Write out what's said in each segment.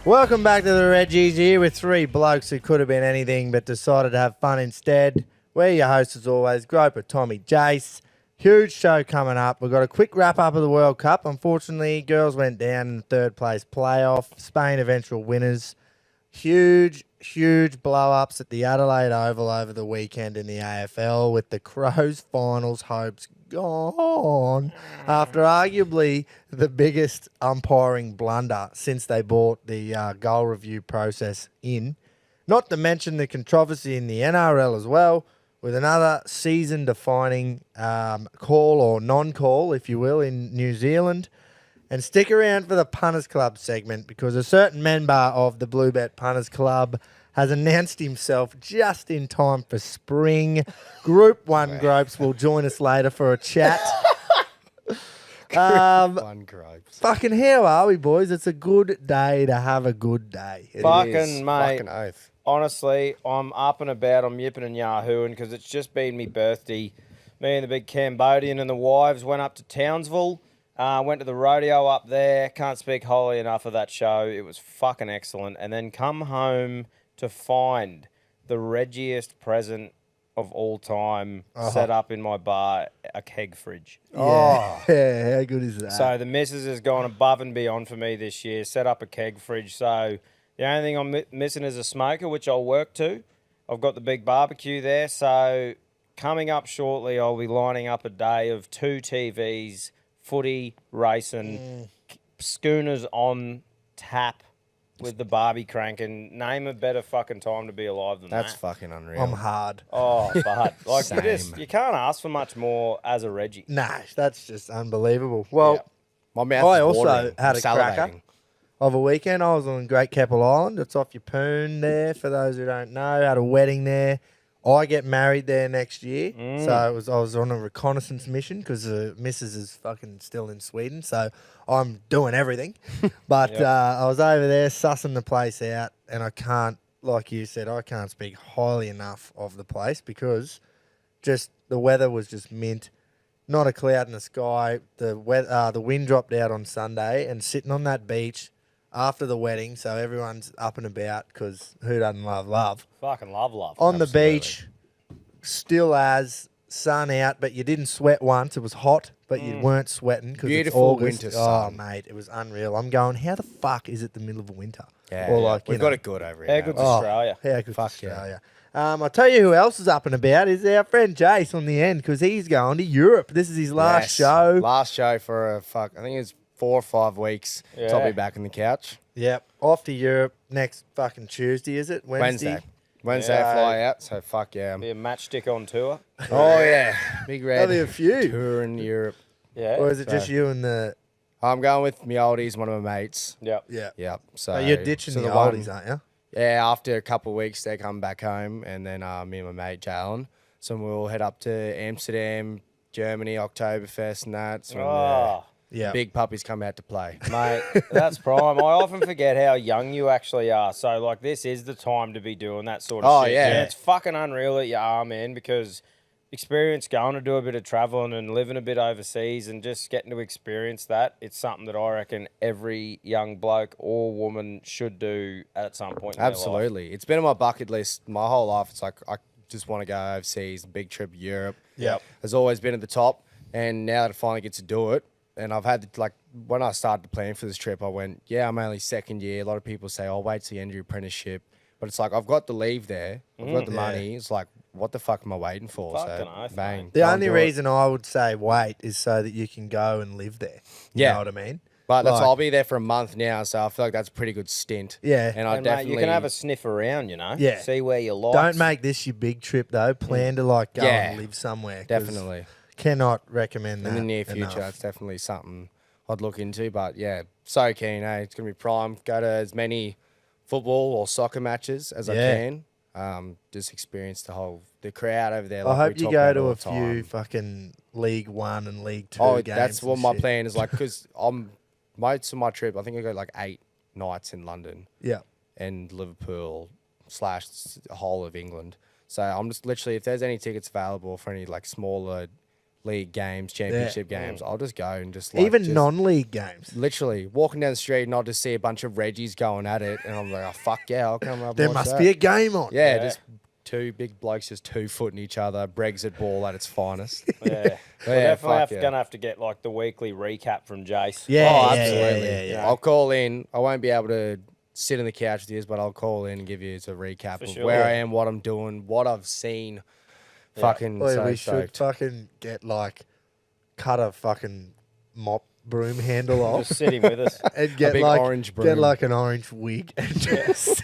Welcome back to the Reggies here with three blokes who could have been anything but decided to have fun instead. We're your hosts as always, Groper, Tommy, Jace. Huge show coming up. We've got a quick wrap-up of the World Cup. Unfortunately, girls went down in the third-place playoff. Spain eventual winners. Huge blow-ups at the Adelaide Oval over the weekend in the AFL with the Crows finals hopes gone after arguably the biggest umpiring blunder since they brought the goal review process in. Not to mention the controversy in the NRL as well, with another season-defining call or non-call, if you will, in New Zealand. And stick around for the Punters Club segment because a certain member of the Bluebet Punters Club has announced himself just in time for spring. Group 1 Gropes will join us later for a chat. One Gropes. Fucking how are we, boys? It's a good day to have a good day. It Fucking is. mate. Fucking oath. Honestly, I'm up and about. I'm yipping and yahooing because it's just been me birthday. Me and the big Cambodian and the wives went up to Townsville. Went to the rodeo up there. Can't speak highly enough of that show. It was fucking excellent. And then come home to find the Reggiest present of all time set up in my bar, a keg fridge. Yeah. Yeah, how good is that? So the missus has gone above and beyond for me this year, set up a keg fridge. So the only thing I'm missing is a smoker, which I'll work to. I've got the big barbecue there. So coming up shortly, I'll be lining up a day of 2 TVs, footy, racing, schooners on tap with the Barbie cranking. Name a better fucking time to be alive than That's that. fucking unreal. I'm hard. Oh, but like Same. you can't ask for much more as a Reggie. Nah, that's just unbelievable. Well, Yeah. My mouth I is also watering. had I'm a cracker salivating. of a weekend. I was on Great Keppel Island. It's off your poon there, for those who don't know. Had a wedding there. I get married there next year. So I was on a reconnaissance mission because the missus is fucking still in Sweden. So I'm doing everything. But I was over there sussing the place out, and I can't, like you said, I can't speak highly enough of the place because just the weather was just mint. Not a cloud in the sky. The wind dropped out on Sunday, and sitting on that beach after the wedding, so everyone's up and about because who doesn't love love? Fucking love. On the Absolutely. beach, still as sun out, but you didn't sweat once. It was hot, but you weren't sweating because it's Beautiful August. winter Oh, sun. mate, it was unreal. I'm going, how the fuck is it the middle of winter? Yeah, Or yeah. like, you We've know, got it good over How here. good's now. Australia? How good Fuck for yeah. Australia. I'll tell you who else is up and about is our friend Jace on the end because he's going to Europe. This is his last Yes. show. Last show for I think it's 4 or 5 weeks. So I'll Yeah. be back on the couch. Yep, off to Europe next fucking Tuesday, is it? Wednesday I fly out. So fuck yeah. Be a matchstick on tour. Oh yeah. Big red. There'll be a few. Tour in Europe. Yeah. Or is it just you and the... I'm going with my oldies, one of my mates. Yep. Yeah. Yep. So So you're ditching so the one- oldies, aren't you? Yeah, after a couple of weeks, they come back home, and then me and my mate Jalen. So we'll head up to Amsterdam, Germany, Oktoberfest, and that. So Oh, Yeah. big puppies come out to play. mate, that's prime. I often forget how young you actually are. So, like, this is the time to be doing that sort of Oh, shit. yeah. And it's fucking unreal that you are, man, because experience going to do a bit of traveling and living a bit overseas and just getting to experience that, it's something that I reckon every young bloke or woman should do at some point in their life. Absolutely. It's been on my bucket list my whole life. It's like I just want to go overseas, big trip to Europe. Yep. Has always been at the top, and now that I finally get to do it, and I've had, like, when I started to plan for this trip, I went, yeah, I'm only second year. A lot of people say, oh, wait till you end your apprenticeship. But it's like, I've got the leave there. I've got the money. It's like, what the fuck am I waiting for? Fucking So, oath, bang. mate. The go and only do it. reason I would say wait is so that you can go and live there. You Yeah. know what I mean? But that's Like- I'll be there for a month now, so I feel like that's a pretty good stint. Yeah. And I And, mate, definitely you can have a sniff around, you know? Yeah. See where you like. Don't make this your big trip, though. Plan to, like, go Yeah. and live somewhere. 'cause definitely Cannot recommend that in the near future. enough. It's definitely something I'd look into. But yeah, so keen. It's gonna be prime. Go to as many football or soccer matches as I Yeah. can. Just experience the crowd over there. I like hope we you talk go about to all a the few time. fucking League One and League Two Oh, games. that's what and my shit. plan is like. Because most of my trip, I think I got like 8 nights in London Yeah. and Liverpool / whole of England. So I'm just literally, if there's any tickets available for any like smaller league games, championship games, I'll just go and just Even non-league games. literally walking down the street and I'll just see a bunch of Reggies going at it, and I'm like, oh fuck yeah, I'll come up. There and watch must that. be a game on. Yeah, just two big blokes just 2-footing each other, Brexit ball at its finest. Yeah. We're Yeah, definitely fuck going to have to get like the weekly recap from Jace. Yeah, Oh, yeah, absolutely. yeah. I'll call in. I won't be able to sit on the couch with you, but I'll call in and give you a recap For of sure. where I am, what I'm doing, what I've seen. Fucking Boy, so we should stoked. fucking get cut a fucking mop broom handle off Just sitting with us. and get big orange get broom. like an orange wig and just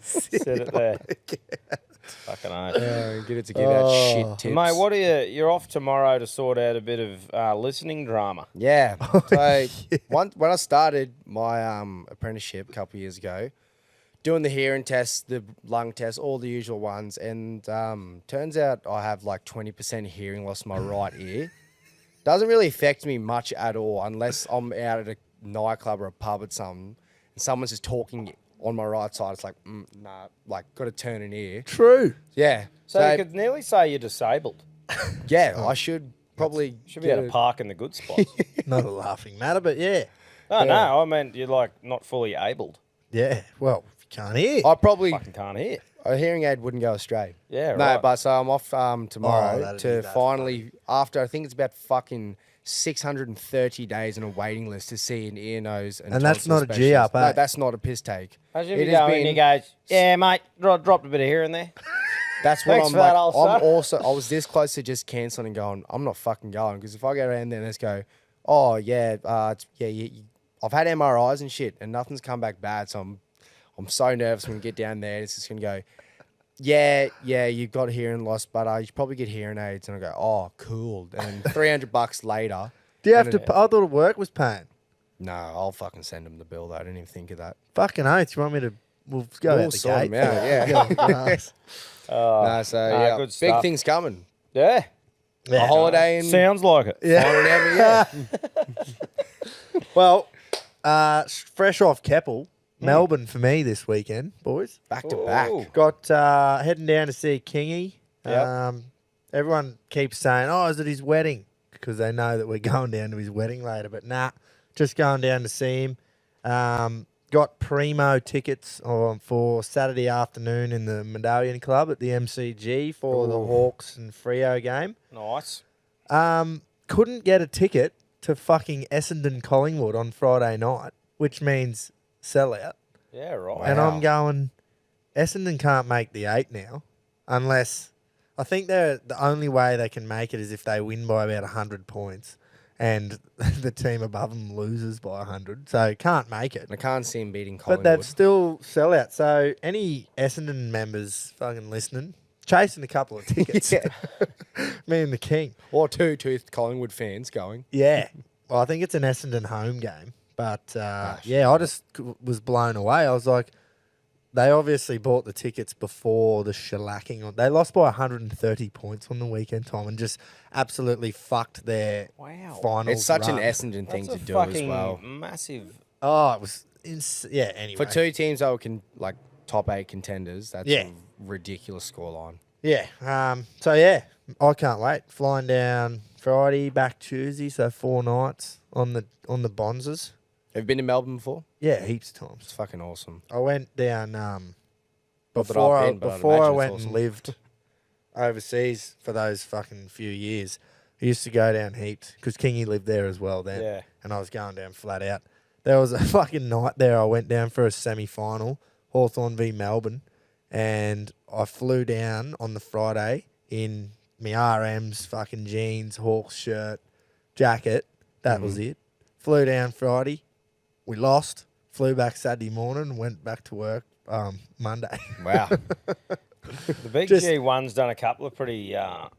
Sit it there. Fucking oath. Get it to give out shit tips. Mate, what are you're off tomorrow to sort out a bit of listening drama. Yeah. So when I started my apprenticeship a couple of years ago, doing the hearing test, the lung test, all the usual ones, and turns out I have like 20% hearing loss in my right ear. Doesn't really affect me much at all unless I'm out at a nightclub or a pub or something, and someone's just talking on my right side. It's like, nah, like got to turn an ear. True. Yeah. So you could nearly say you're disabled. yeah, I should probably Should be able to park in the good spots. Not a laughing matter, but yeah. No, I meant you're like not fully abled. Yeah. Well, if you can't hear. I probably Fucking can't hear. a hearing aid wouldn't go astray. Yeah, No, right. but so I'm off tomorrow that'd be to that finally, after I think it's about fucking 630 days on a waiting list to see an ear, nose, and that's tonsil not a G specialist. up, eh? No, that's not a piss take. Imagine if It you has go in been- and he goes, yeah, mate, dropped a bit of hair in there. That's what Thanks I'm for that, like. old I'm son. also. I was this close to just cancelling and going. I'm not fucking going because if I go around there and let's go, oh yeah, I've had MRIs and shit and nothing's come back bad. So I'm so nervous when we get down there. It's just gonna go. Yeah, you've got hearing loss, but you should probably get hearing aids. And I go, oh, cool. And then $300 later. Do you have to? I thought work was paying. No, I'll fucking send them the bill. Though. I didn't even think of that. Fucking oath. You want me to? We'll go We'll out the sort gate. 'em out, yeah. Go on, grass. No, so yeah, good big stuff. things coming. Yeah. Yeah. A holiday in Sounds like it. Yeah. finding out, yeah. Well, fresh off Keppel, Melbourne for me this weekend, boys. Back to back. Ooh. Got heading down to see Kingy. Yep. Everyone keeps saying, "Oh, is it his wedding?" Because they know that we're going down to his wedding later. But nah, just going down to see him. Got primo tickets for Saturday afternoon in the Medallion Club at the MCG for the Hawks and Freo game. Nice. Couldn't get a ticket to fucking Essendon Collingwood on Friday night, which means sellout. Yeah, right. And I'm going, Essendon can't make the 8 now unless I think the only way they can make it is if they win by about 100 points and the team above them loses by 100. So can't make it. I can't see him beating But Collingwood. that's still sellout. So any Essendon members fucking listening, chasing a couple of tickets. Me and the King. Or two Collingwood fans going. Yeah. Well, I think it's an Essendon home game. But, yeah, I just was blown away. I was like, they obviously bought the tickets before the shellacking. They lost by 130 points on the weekend, Tom, and just absolutely fucked their finals It's such run. an Essendon thing That's to a do as fucking well. massive. Oh, it was... yeah, anyway. For two teams that were like top 8 contenders, that's Yeah. a ridiculous scoreline. Yeah. So, yeah, I can't wait. Flying down Friday, back Tuesday, so 4 nights on the Bonzes. Have you been to Melbourne before? Yeah, heaps of times. It's fucking awesome. I went down that before I've I, been, but I'd before I imagine it's went awesome. and lived overseas for those fucking few years. I used to go down heaps because Kingy lived there as well then. Yeah. And I was going down flat out. There was a fucking night there. I went down for a semi-final, Hawthorn v Melbourne, and I flew down on the Friday in my RM's fucking jeans, Hawks shirt, jacket. That was it. Flew down Friday. We lost. Flew back Saturday morning. Went back to work Monday. Wow. The big Just- G1's done a couple of pretty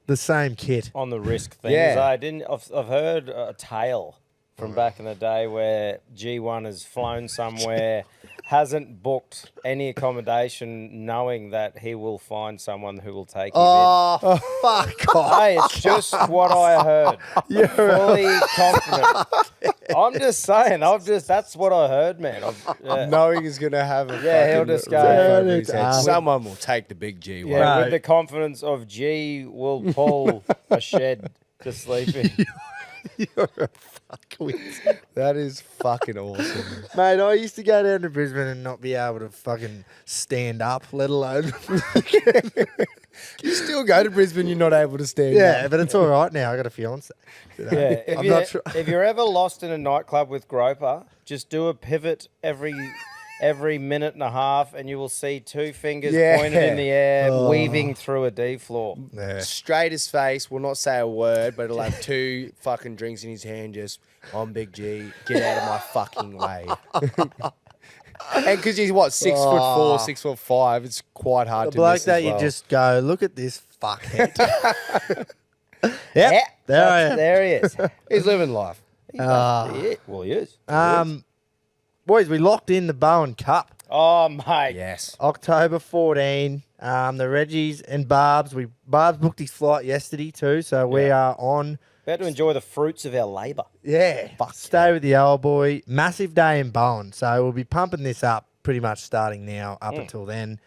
The same kit. on the risk things. Yeah. I've heard a tale from back in the day where G1 has flown somewhere, hasn't booked any accommodation, knowing that he will find someone who will take him Oh, fuck in. off. Hey, it's just what I heard. Fully confident. I'm just saying. That's what I heard, man. Knowing he's going to have a Yeah, he'll fucking just go- roof Yeah, over his it's head. hard. Someone will take the big G one. Yeah, Right. with the confidence of G will pull a shed Just sleeping. You're a fuckwit. That is fucking awesome. Mate, I used to go down to Brisbane and not be able to fucking stand up, let alone. You still go to Brisbane, you're not able to stand Yeah, up. but it's all right now. I got a fiance. You know? Yeah, I'm not sure. if you're ever lost in a nightclub with Groper, just do a pivot every minute and a half, and you will see two fingers Yeah. pointed in the air, Oh. weaving through a D floor. Yeah. Straight as face, will not say a word, but he'll have two fucking drinks in his hand, just, I'm Big G, get out of my fucking way. And because he's, what, 6'4", 6'5", it's quite hard The to bloke miss that as well. you just go, look at this fuckhead. Yep, Yeah, there I am. There he is. He's living life. Ah. Yeah, well, he is. Boys, we locked in the Bowen Cup. Oh, mate. Yes. October 14. The Reggies and Barb's. Barb's booked his flight yesterday too, so we are on. About to enjoy the fruits of our labour. Yeah. Stay with the old boy. Massive day in Bowen. So we'll be pumping this up pretty much starting now up until then.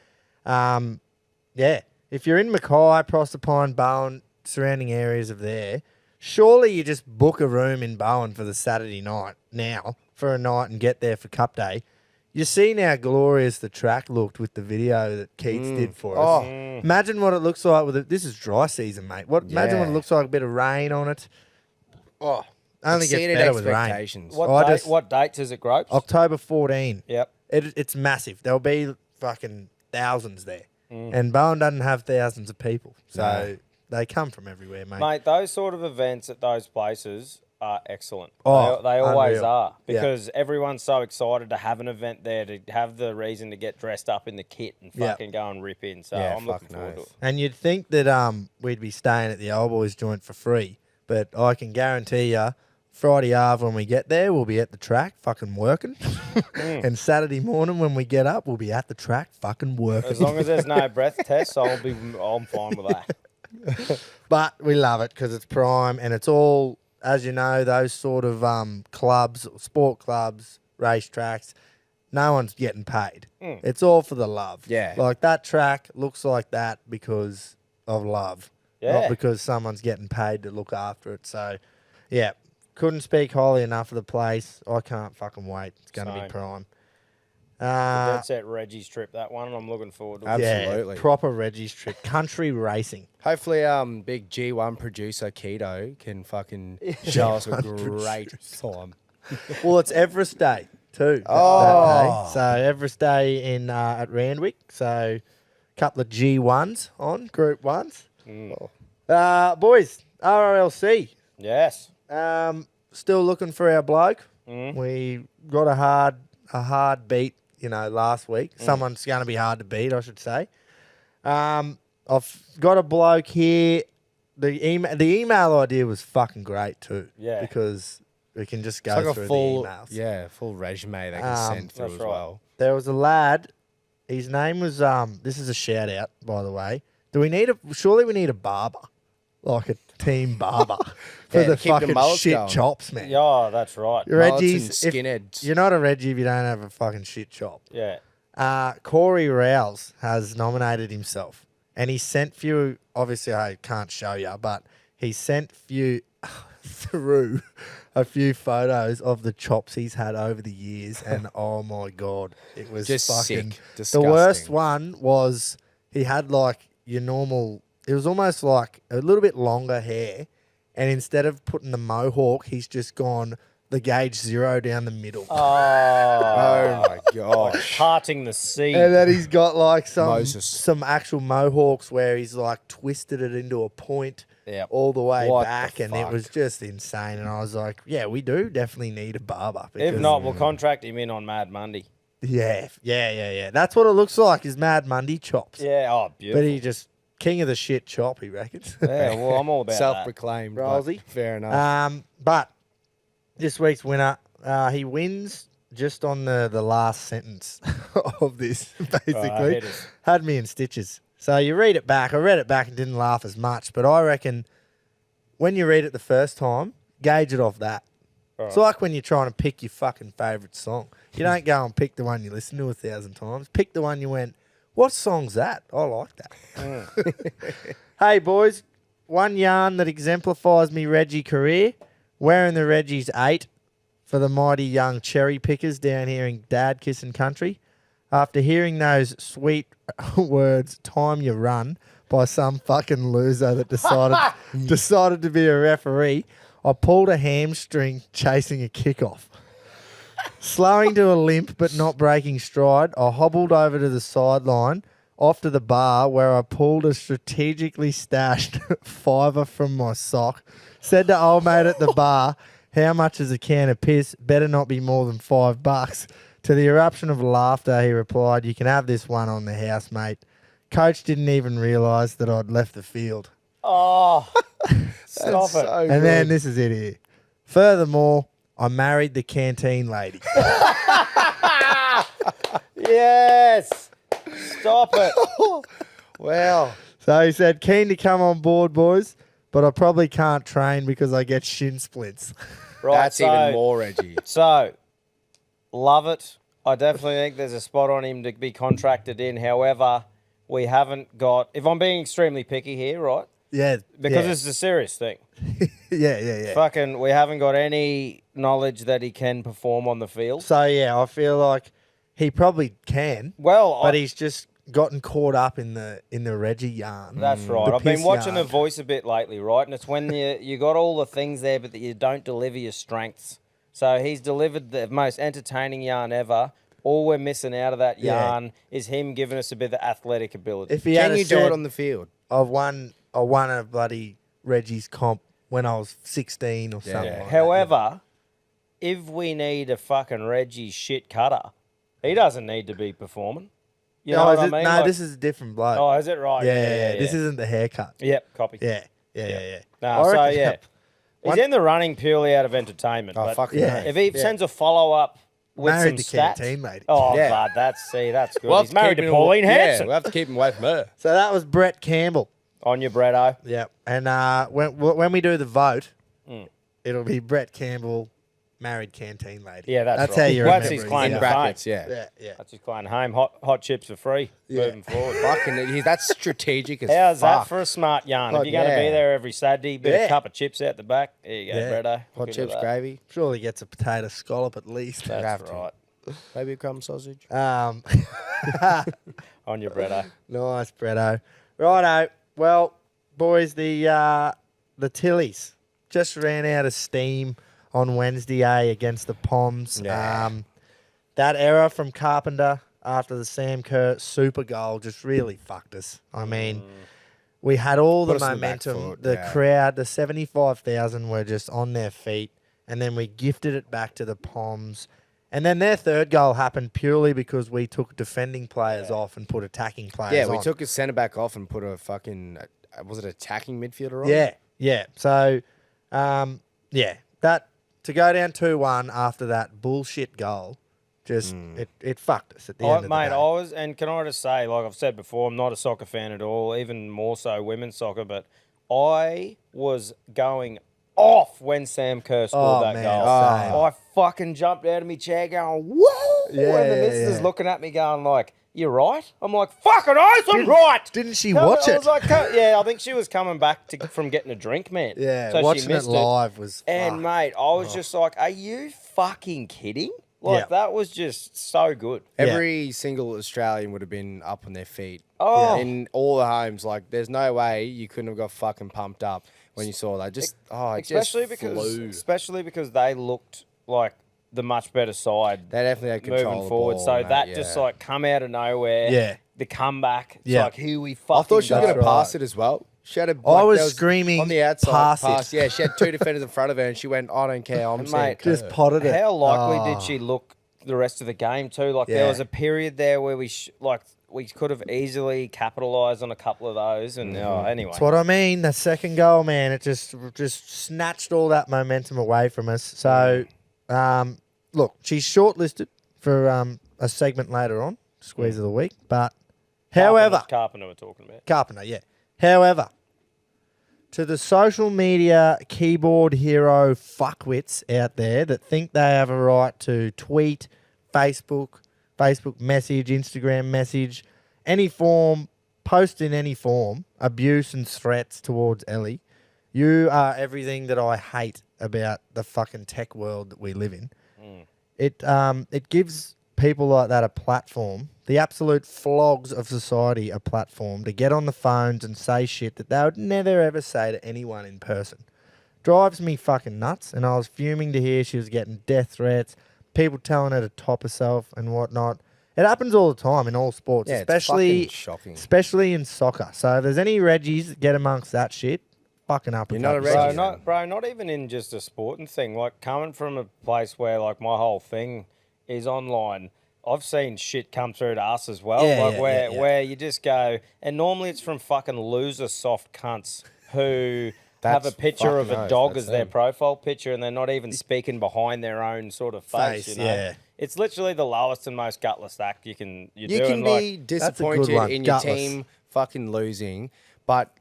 Yeah. If you're in Mackay, Proserpine, Bowen, surrounding areas of there, surely you just book a room in Bowen for the Saturday night now for a night and get there for Cup Day. You seen how glorious the track looked with the video that Keats did for us. Oh. Imagine what it looks like with it. This is dry season, mate. Imagine what it Yeah. looks like, a bit of rain on it. Oh, only gets Exceeded better with rain. expectations. What dates is it, Gropes? October 14. Yep. It's massive. There'll be fucking thousands there. And Bowen doesn't have thousands of people. So they come from everywhere, mate. Mate, those sort of events at those places are excellent. Oh, they always unreal. are Yeah. because everyone's so excited to have an event there, to have the reason to get dressed up in the kit and Yeah. fucking go and rip in. So Yeah, I'm looking fuck forward to knows. it. And you'd think that we'd be staying at the old boys joint for free. But I can guarantee you, Friday Ave when we get there, we'll be at the track fucking working. And Saturday morning when we get up, we'll be at the track fucking working. As long as there's no breath tests, I'm fine with that. But we love it because it's prime and it's all, as you know, those sort of clubs, sport clubs, racetracks, no one's getting paid. It's all for the love. Yeah. Like that track looks like that because of love. Yeah. Not because someone's getting paid to look after it. So, yeah, couldn't speak highly enough of the place. I can't fucking wait. It's going to be Same. prime. That's at Reggie's trip, that one, and I'm looking forward to it. Absolutely. Yeah, proper Reggie's trip. Country racing. Hopefully, big G1 producer Keto can fucking show us a great time. Well, it's Everest Day too. that Oh. day. So Everest Day in at Randwick. So a couple of G1s on, Group 1s. Boys, RLC. Yes. Still looking for our bloke. We got a hard beat, last week. Someone's going to be hard to beat, I should say. I've got a bloke here. The email idea was fucking great too. Yeah. Because we can just It's go like through a full, the emails. full resume they can send through that's as right. well. There was a lad. His name was this is a shout out, by the way. Surely we need a barber, like a team barber for Yeah, the to keep the fucking mullets shit going. chops, man. Yeah, that's right. Reggie's, and skinheads. you're not a Reggie if you don't have a fucking shit chop. Yeah. Corey Rouse has nominated himself, and he sent few. Obviously, I can't show you, but he sent through a few photos of the chops he's had over the years, and oh my god, it was Just fucking sick. The worst Disgusting. one was he had like your normal. It was almost like a little bit longer hair, and instead of putting the mohawk, he's just gone the gauge 0 down the middle. Oh my gosh. Parting the sea. And then he's got like Moses. some actual mohawks where he's like twisted it into a point Yep. all the way What the back, and it fuck? was just insane. And I was like, yeah, we do definitely need a barber. If because- not, we'll contract him in on Mad Monday. yeah. That's what it looks like. Is Mad Monday chops, Yeah, oh, but beautiful. he just king of the shit chop. He reckons. Yeah, well, I'm all about that. Self-proclaimed. but Rousey. Fair enough. But this week's winner, he wins just on the last sentence of this. Basically, hit us. had me in stitches. So you read it back. I read it back and didn't laugh as much, but I reckon when you read it the first time, gauge it off that. It's like when you're trying to pick your fucking favourite song. You don't go and pick the one you listen to 1,000 times. Pick the one you went, what song's that? I like that. Hey, boys, one yarn that exemplifies me Reggie career, wearing the Reggies 8 for the mighty young cherry pickers down here in Dad Kissing Country. After hearing those sweet words, "Time you run," by some fucking loser that decided to be a referee, I pulled a hamstring chasing a kickoff. Slowing to a limp but not breaking stride, I hobbled over to the sideline, off to the bar where I pulled a strategically stashed fiver from my sock, said to old mate at the bar, "How much is a can of piss? Better not be more than $5. To the eruption of laughter, he replied, "You can have this one on the house, mate." Coach didn't even realise that I'd left the field. Oh, stop it. So And good. then this is it here. Furthermore, I married the canteen lady. Yes. Stop it. Wow. So he said, "Keen to come on board, boys, but I probably can't train because I get shin splints." Right, That's even more Reggie. So, love it. I definitely think there's a spot on him to be contracted in. However, we haven't got, if I'm being extremely picky here, right? Yeah. Because yeah. it's a serious thing. Yeah. Fucking, we haven't got any knowledge that he can perform on the field. So, yeah, I feel like he probably can, Well, but he's just gotten caught up in the Reggie yarn. that's right. The I've been piss watching yarn. The Voice a bit lately, right? And it's when you got all the things there, but that you don't deliver your strengths. So he's delivered the most entertaining yarn ever. All we're missing out of that Yeah. yarn is him giving us a bit of athletic ability. If he Can had you do it on the field? I won a bloody Reggie's comp when I was 16 or something. Yeah. Like However, if we need a fucking Reggie shit cutter, he doesn't need to be performing. You know no, what I mean? Like- this is a different bloke. Oh, is it right? yeah. This isn't the haircut. Yep, copy. Yeah. No, I so reckon- yeah. He's One- in the running purely out of entertainment. Oh, but fucking Yeah. yeah. if he sends a follow up with Married some the stats, canteen lady. oh, Yeah. God, that's good. We'll have He's to married keep to him Pauline Yeah, Hanson. we'll have to keep him away from her. So that was Brett Campbell. On your Bretto. Yeah. And when we do the vote, Mm. it'll be Brett Campbell, married canteen lady. Yeah, that's That's right. how you That's remember his his claim In to name. brackets, fame. yeah. Yeah. That's his claim to fame. Hot chips for free moving forward. Fucking, that's strategic as How's fuck. that for a smart yarn? God, If you're going to be yeah. there every Saturday, bit Yeah. of cup of chips out the back. There you go, Yeah. Bretto. Hot Good with chips, that. gravy, Surely gets a potato scallop at least. That's have to. right. maybe a crumb sausage. On your Bretto. Nice, Bretto. Righto. Well, boys, the Tillies just ran out of steam on Wednesday against the Poms. Yeah. That error from Carpenter after the Sam Kerr super goal just really fucked us. I mean, we had all Put the us in the back momentum. foot, The yeah. crowd, the 75,000 were just on their feet. And then we gifted it back to the Poms. And then their third goal happened purely because we took defending players off and put attacking players Yeah, on. we took his centre back off and put a fucking, was it attacking midfielder on? Yeah. So, that to go down 2-1 after that bullshit goal, just it fucked us at the end of the Mate, day. I was, and can I just say, like I've said before, I'm not a soccer fan at all, even more so women's soccer, but I was going off when Sam Kerr scored that man, goal. same. I fucking jumped out of my chair going, whoa! Yeah, and the yeah, missus yeah. looking at me going like, "You're right." I'm like, "Fucking oath, I'm right." Didn't she No, watch I it? was like, yeah, I think she was coming back from getting a drink, man. Yeah, so she watching it missed live was And fuck. mate, I was just like, "Are you fucking kidding?" Like Yeah. that was just so good. Every single Australian would have been up on their feet. Oh. In all the homes. Like, there's no way you couldn't have got fucking pumped up when you saw that. Just, it especially just because flew. they looked like the much better side They definitely had control of moving the forward. ball So and that just like come out of nowhere. Yeah. The comeback. It's Yeah. like here we fucking I thought she was go. going to pass it as well. She had a. I was there screaming, on the outside. "Pass it." Yeah, she had two defenders in front of her, and she went, "I don't care. I'm And saying mate, Just potted it. How likely Oh. did she look the rest of the game too? Like Yeah. there was a period there where we could have easily capitalised on a couple of those. And anyway, That's what I mean. The second goal, man, it just snatched all that momentum away from us. So, look, she's shortlisted for a segment later on, Squeeze of the Week. But, however, Carpenter we're talking about. Carpenter, yeah. However, to the social media keyboard hero fuckwits out there that think they have a right to tweet, Facebook message, Instagram message, any form, post in any form, abuse and threats towards Ellie, You are everything that I hate about the fucking tech world that we live in. It gives people like that a platform, the absolute flogs of society a platform to get on the phones and say shit that they would never ever say to anyone in person. Drives me fucking nuts, and I was fuming to hear she was getting death threats, people telling her to top herself and whatnot. It happens all the time in all sports, Yeah, especially it's fucking shocking. especially in soccer. So if there's any Reggies that get amongst that shit, fucking up. You're and not cut a yourself. Reggie. Not even in just a sporting thing. Like coming from a place where like my whole thing is online. I've seen shit come through to us as well. Yeah, like yeah, yeah. where you just go, and normally it's from fucking loser soft cunts who have a That's picture of fucking a oath, dog that's as their them. profile picture, and they're not even speaking behind their own sort of face. Face, you know, yeah. it's literally the lowest and most gutless act you can You do. can and, be like, That's a good disappointed one, in your gutless. team fucking losing, but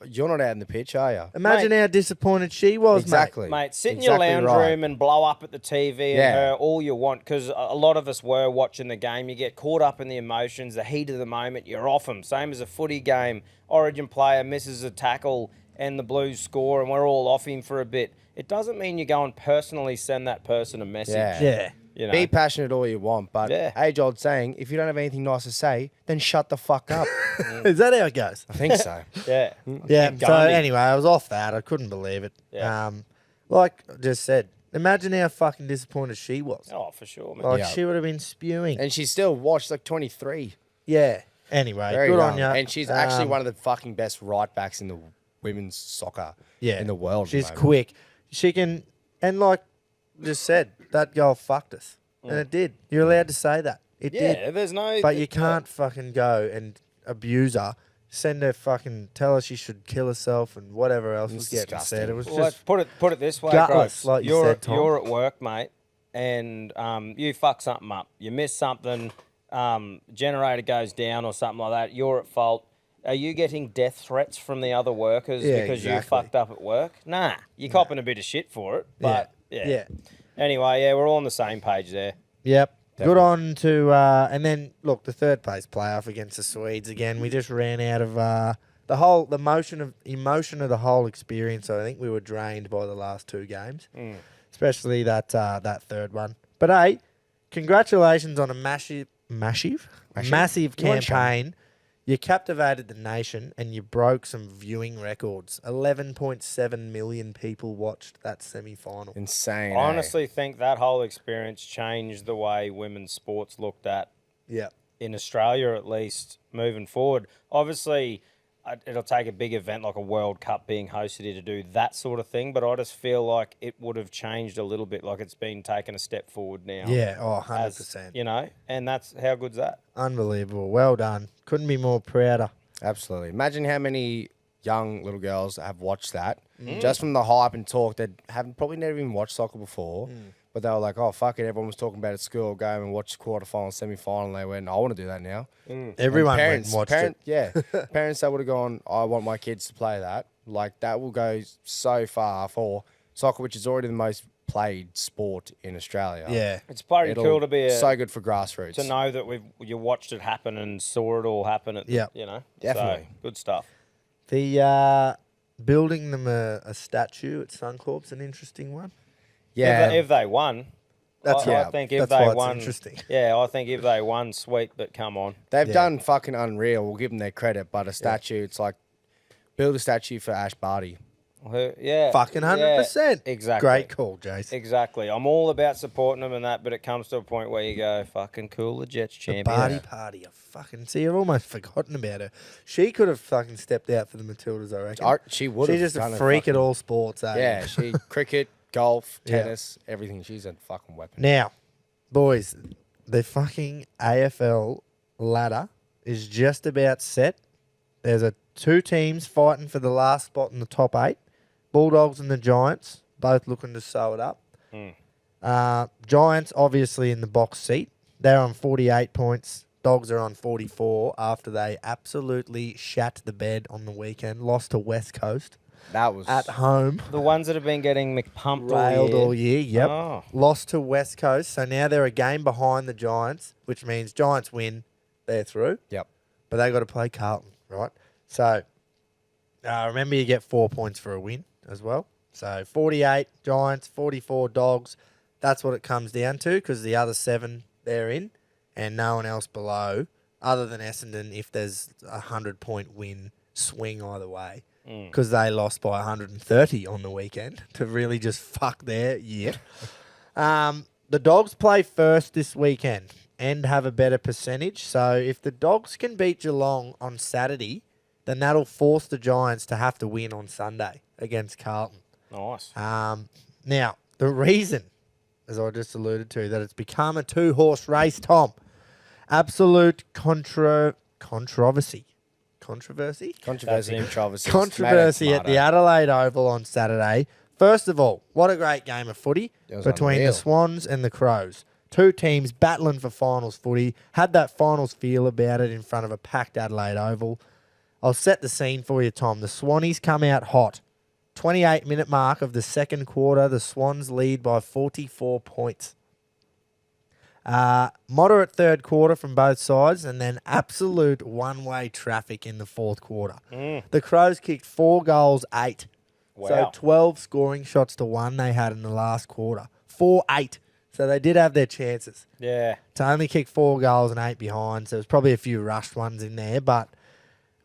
you're not out in the pitch, are you? Imagine how disappointed she was, Exactly. Mate, sit in Exactly your lounge right. room and blow up at the TV and Yeah. her all you want, because a lot of us were watching the game. You get caught up in the emotions, the heat of the moment. You're off them. Same as a footy game. Origin player misses a tackle and the Blues score, and we're all off him for a bit. It doesn't mean you go and personally send that person a message. Yeah. Yeah. You know? Be passionate all you want, but Yeah. age-old saying, if you don't have anything nice to say, then shut the fuck up. Is that how it goes? I think so. Yeah. Yeah. So Gandhi. anyway, I was off that. I couldn't believe it. Yeah. Like I just said, imagine how fucking disappointed she was. Oh, for sure, man. Like Yeah. she would have been spewing. And she still watched like 23. Yeah. Anyway, Very good young. on you. And she's actually one of the fucking best right backs in the women's soccer in the world. at the She's moment. quick. She can, and like just said, that goal fucked us, and it did. You're allowed to say that. It Yeah, did. there's no... But you can't fucking go and abuse her. Send her fucking, tell her she should kill herself and whatever else was getting disgusting. said. It was Well, just let's put it this way, gutless, Gross. like you you're, said, Tom. You're at work, mate, and you fuck something up. You miss something, generator goes down or something like that. You're at fault. Are you getting death threats from the other workers Yeah, because you exactly. fucked up at work? Nah, you're copping a bit of shit for it. But yeah. Yeah. Anyway, yeah, we're all on the same page there. Yep. Definitely. Good on to, and then look, the third place playoff against the Swedes again. We just ran out of the emotion of the whole experience. So I think we were drained by the last two games, especially that third one. But hey, congratulations on a massive You won't show me. campaign. You captivated the nation and you broke some viewing records. 11.7 million people watched that semi-final. Insane. I honestly think that whole experience changed the way women's sports looked at Yeah. in Australia, at least moving forward. Obviously, it'll take a big event like a World Cup being hosted here to do that sort of thing, but I just feel like it would have changed a little bit, like it's been taken a step forward now. Yeah, oh, 100%. As, you know, and that's how good's that? Unbelievable. Well done. Couldn't be more prouder. Absolutely. Imagine how many young little girls have watched that just from the hype and talk that haven't probably never even watched soccer before. But they were like, oh, fuck it. Everyone was talking about it at school, go and watch quarterfinal, semi-final. And they went, I want to do that now. Everyone And went and watched it. Yeah. Parents that would have gone, I want my kids to play that. Like, that will go so far for soccer, which is already the most played sport in Australia. Yeah. It's pretty It'll- cool to be so good for grassroots. to know that you watched it happen and saw it all happen. At Yep. you know, Definitely. So, good stuff. The building them a statue at Suncorp's an interesting one. Yeah. If they won, That's I yeah, think if that's they why it's won, interesting. yeah, I think if they won, sweet. But come on, They've Yeah. done fucking unreal. We'll give them their credit. But a statue, it's like, build a statue for Ash Barty. yeah, Fucking 100%. Yeah, exactly. Great call, Jace. Exactly. I'm all about supporting them and that, but it comes to a point where you go, fucking cool, the Jets The champion. Barty party. I fucking see. I've almost forgotten about her. She could have fucking stepped out for the Matildas, I reckon. She would have. She's just done a it freak at fucking- all sports, eh? Yeah, she cricket, golf, Yeah. tennis, everything. She's a fucking weapon. Now, boys, the fucking AFL ladder is just about set. There's two teams fighting for the last spot in the top 8. Bulldogs and the Giants, both looking to sew it up. Giants, obviously, in the box seat. They're on 48 points. Dogs are on 44 after they absolutely shat the bed on the weekend. Lost to West Coast That was at home. The ones that have been getting McPumped Railed all year, yep. Oh. Lost to West Coast, so now they're a game behind the Giants, which means Giants win, they're through. Yep. But they got to play Carlton, right? So Remember, you get 4 points for a win as well. So 48 Giants, 44 Dogs. That's what it comes down to because the other 7 they're in and no one else below other than Essendon if there's a 100-point win swing either way because they lost by 130 on the weekend to really just fuck their year. The Dogs play first this weekend and have a better percentage. So if the Dogs can beat Geelong on Saturday, then that'll force the Giants to have to win on Sunday against Carlton. Nice. Now, the reason, as I just alluded to, that it's become a 2-horse race, Tom, absolute controversy. Controversy At the Adelaide Oval on Saturday. First of all, what a great game of footy between unreal. the Swans and the Crows. 2 teams battling for finals footy. Had that finals feel about it in front of a packed Adelaide Oval. I'll set the scene for you, Tom. The Swannies come out hot. 28-minute mark of the second quarter, the Swans lead by 44 points. Moderate third quarter from both sides and then absolute one-way traffic in the fourth quarter. The Crows kicked 4 goals, 8. Wow. So 12 scoring shots to 1 they had in the last quarter. 4-8. So they did have their chances. Yeah. To only kick 4 goals and 8 behind, so there's probably a few rushed ones in there, but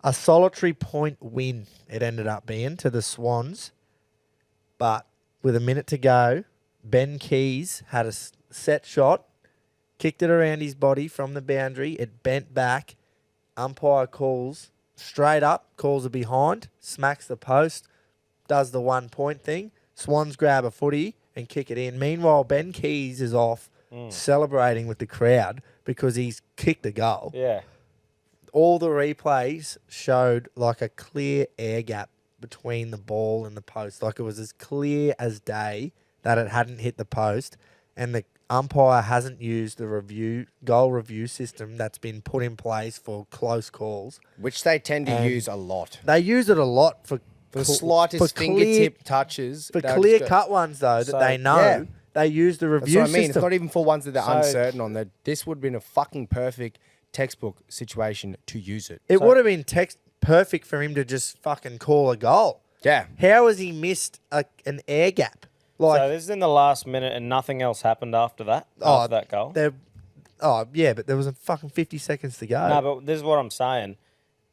a solitary point win it ended up being to the Swans. But with a minute to go, Ben Keys had a set shot, kicked it around his body from the boundary. It bent back. Umpire calls straight up, calls a behind, smacks the post, does the 1 point thing. Swans grab a footy and kick it in. Meanwhile, Ben Keys is off celebrating with the crowd because he's kicked a goal. Yeah. All the replays showed like a clear air gap between the ball and the post. Like it was as clear as day that it hadn't hit the post. And the umpire hasn't used the goal review system that's been put in place for close calls. Which they tend to And use a lot. They use it a lot for The slightest fingertip touches. For they'll clear just go- cut ones, though, that So, they know, yeah. they use the That's review what I mean. It's system. not even for ones that they're So- uncertain on. That this would have been a fucking perfect textbook situation to use it. It would have been perfect for him to just fucking call a goal. Yeah. How has he missed an air gap? Like, So this is in the last minute and nothing else happened after that, after that goal? yeah, but there was a fucking 50 seconds to go. No, but this is what I'm saying.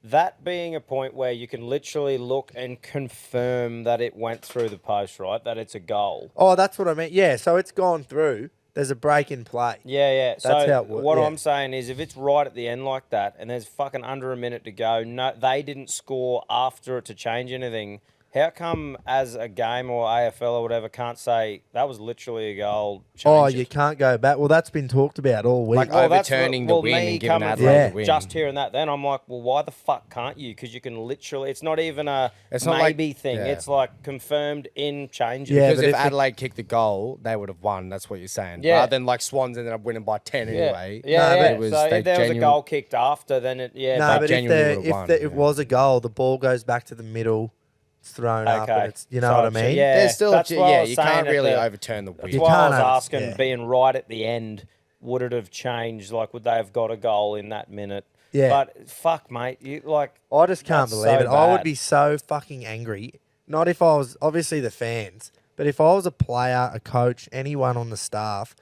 That being a point where you can literally look and confirm that it went through the post, right? That it's a goal. Oh, that's what I meant. Yeah, so it's gone through. There's a break in play. Yeah. That's So how it works, what yeah. I'm saying is if it's right at the end like that and there's fucking under a minute to go, no, they didn't score after it to change anything. How come as a game or AFL or whatever can't say that was literally a goal? Oh, change you it? can't go back. Well, that's been talked about all week. Like that's overturning the win me and giving coming Adelaide from the win. Just hearing that, then I'm like, well, why the fuck can't you? Because you can literally, it's not even a It's not like- maybe thing. yeah. It's like confirmed in changes. Yeah, Because but if if it- Adelaide kicked the goal, they would have won. That's what you're saying. Yeah. Rather than like Swans ended up winning by 10 anyway. Yeah, No, yeah. but it was- so they if there was a genuine- goal kicked after, then it, yeah. No, but but genuinely would've won, it yeah. was a goal, the ball goes back to the middle, it's thrown up, and it's, you know So what I it's- mean? Yeah, There's still that's a, what I yeah, was you saying can't at really the- overturn the win. That's You why I can't was have- asking, yeah. being right at the end, would it have changed? Like, would they have got a goal in that minute? Yeah. But fuck, mate, you like. I just can't That's believe so it. I would bad. be so fucking angry. Not if I was, obviously the fans, but if I was a player, a coach, anyone on the staff,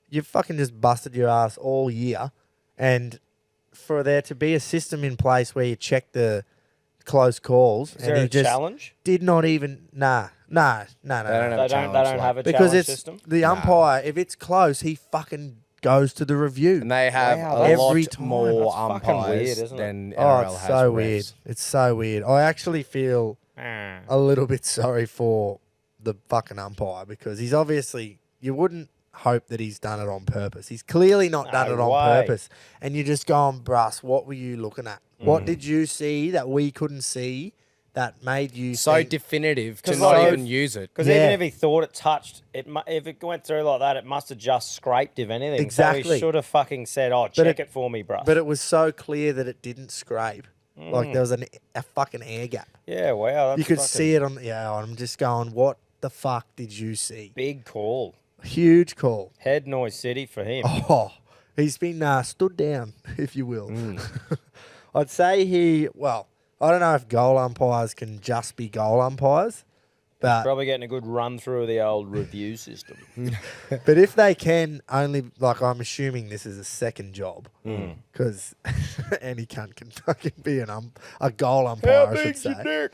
you fucking just busted your ass all year. And for there to be a system in place where you check the close calls, Is and there he a just challenge? did not even, no. They don't have They a don't. challenge, They don't like- have a Because challenge it's system. the umpire, if it's close, he fucking goes to the review. And they have Wow, a that's- lot Every time. more That's fucking umpires weird, isn't it? than Oh, NRL it's has so refs. weird. It's so weird. I actually feel Ah. a little bit sorry for the fucking umpire because he's obviously, you wouldn't hope that he's done it on purpose. He's clearly not done No it on way. purpose. And you're just going, Bruss, what were you looking at? What did you see that we couldn't see that made you So think, definitive to 'Cause not like- even use it. Because Yeah. even if he thought it touched, if it went through like that, it must have just scraped, if anything. So Exactly. he should have fucking said, "Oh, check it for me, bro." but it was so clear that it didn't scrape. Like there was a fucking air gap. yeah, wow, that's You could fucking see it on, I'm just going, what the fuck did you see? big call. Huge call. Head noise city for him. Oh, he's been stood down, if you will. Mm. I'd say I don't know if goal umpires can just be goal umpires, but Probably getting a good run through of the old review system. but if they can only, like, I'm assuming this is a second job because any cunt can fucking be a goal umpire, I should say.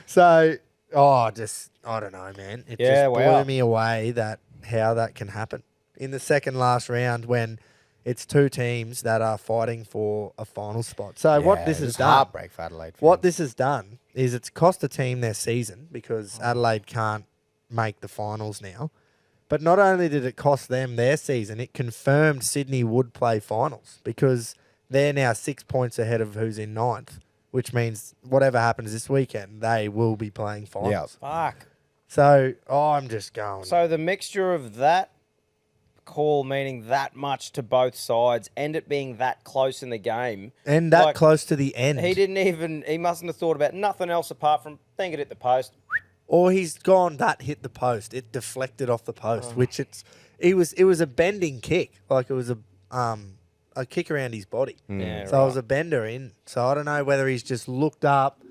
So, I don't know, man. It Yeah, just blew wow. me away that how that can happen in the second last round when it's two teams that are fighting for a final spot. So what this it has was done, heartbreak for Adelaide. what fans. this has done is it's cost a team their season because Adelaide can't make the finals now. But not only did it cost them their season, it confirmed Sydney would play finals because they're now 6 points ahead of who's in ninth, which means whatever happens this weekend, they will be playing finals. Fuck. So I'm just going. So the mixture of that call meaning that much to both sides and it being that close in the game. And that like, close to the end. He mustn't have thought about nothing else apart from think it hit the post. Or he's gone, that hit the post. It deflected off the post, which it was a bending kick. Like it was a kick around his body. Yeah, So it was a bender in. So I don't know whether he's just looked up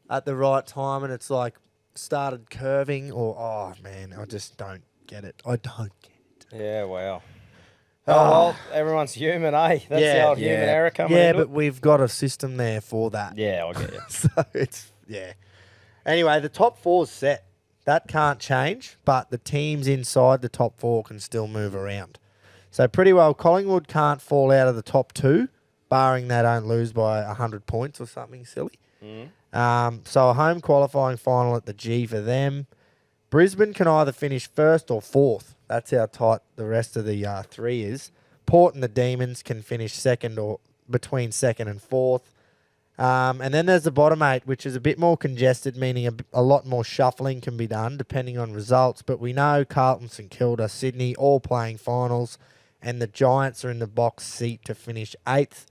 at the right time and it's like started curving or, oh man, I just don't get it. I don't get it. Yeah, wow. Oh, well, everyone's human, eh? That's Yeah, the old yeah. human error coming Yeah, into but we've got a system there for that. it. Yeah, I get you. So it's, yeah. Anyway, the top four's set. That can't change, but the teams inside the top four can still move around. So pretty well, Collingwood can't fall out of the top two, barring they don't lose by 100 points or something silly. So a home qualifying final at the G for them. Brisbane can either finish first or fourth. That's how tight the rest of the three is. Port and the Demons can finish second or between second and fourth. And then there's the bottom eight, which is a bit more congested, meaning a lot more shuffling can be done depending on results. But we know Carlton, St Kilda, Sydney all playing finals, and the Giants are in the box seat to finish eighth.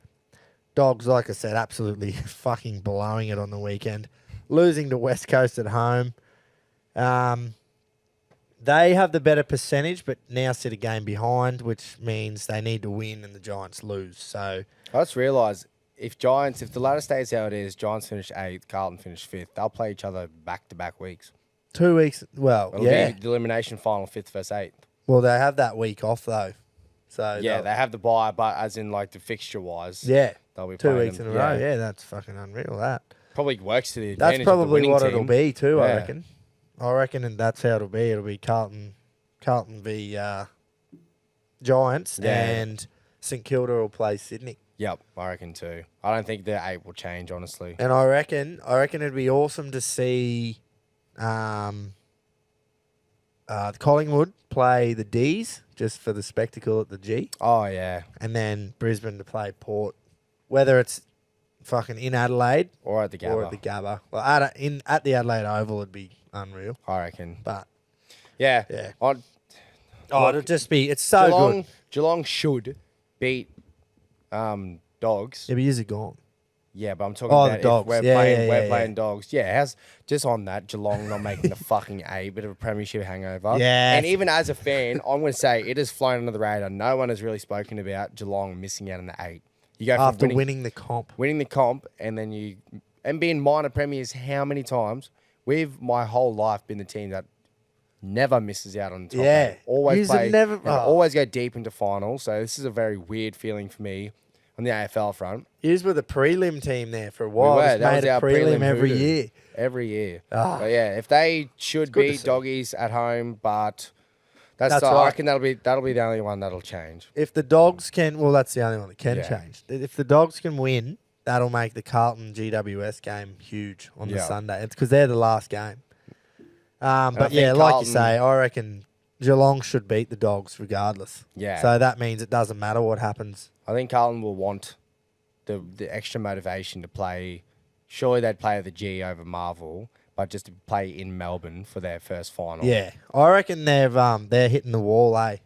Dogs, like I said, absolutely fucking blowing it on the weekend. Losing to West Coast at home. They have the better percentage, but now sit a game behind, which means they need to win and the Giants lose. So I just realised if the ladder stays how it is, Giants finish 8th, Carlton finish 5th, they'll play each other back-to-back weeks. 2 weeks, well, It'll yeah. be the elimination final 5th versus 8th. Well, they have that week off, though. So Yeah, they have the bye, but as in like the fixture-wise, yeah, they'll be 2 playing weeks in them. a row. Yeah, that's fucking unreal, that. Probably works to the That's advantage of the probably winning what team. it'll be, too, I Yeah. reckon. I reckon and that's how it'll be. It'll be Carlton v Giants, Yeah. and St Kilda will play Sydney. Yep, I reckon too. I don't think the 8 will change, honestly. And I reckon it'd be awesome to see Collingwood play the D's just for the spectacle at the G, Oh, yeah. and then Brisbane to play Port, whether it's fucking in Adelaide Or at the Gabba, or at the Gabba. Well, at the Adelaide Oval, it'd be unreal. I reckon. But Yeah. yeah, On, it'll just be. It's so good. Geelong should beat Dogs. Yeah, but years are gone. Yeah, but I'm talking Oh, about the if Dogs. we're Yeah, playing, yeah, we're yeah, playing Dogs. Yeah, how's just on that Geelong not making the fucking A, bit of a premiership hangover. Yeah. And even as a fan, I'm going to say it has flown under the radar. No one has really spoken about Geelong missing out on the 8. You go from After winning the comp. winning the comp, and then and being minor premiers how many times? We've my whole life been the team that never misses out on the top. Yeah. Eight. Always Yous play, have never- and oh. always go deep into finals. So this is a very weird feeling for me on the AFL front. Yous were the prelim team there for a We while. were. Just That made was a our prelim prelim every hoodoo. year. Every year. Ah. But yeah, if they should good to beat see. Doggies at home, but that's That's I right. reckon that'll be the only one that'll change. If the Dogs can, well, that's the only one that can Yeah. change. If the Dogs can win, that'll make the Carlton GWS game huge on the Yeah. Sunday. It's because they're the last game. I But think yeah, like you Carlton- say, I reckon Geelong should beat the Dogs regardless. Yeah. So that means it doesn't matter what happens. I think Carlton will want the extra motivation to play. Surely they'd play at the G over Marvel, but just to play in Melbourne for their first final. Yeah, I reckon they're hitting the wall, eh?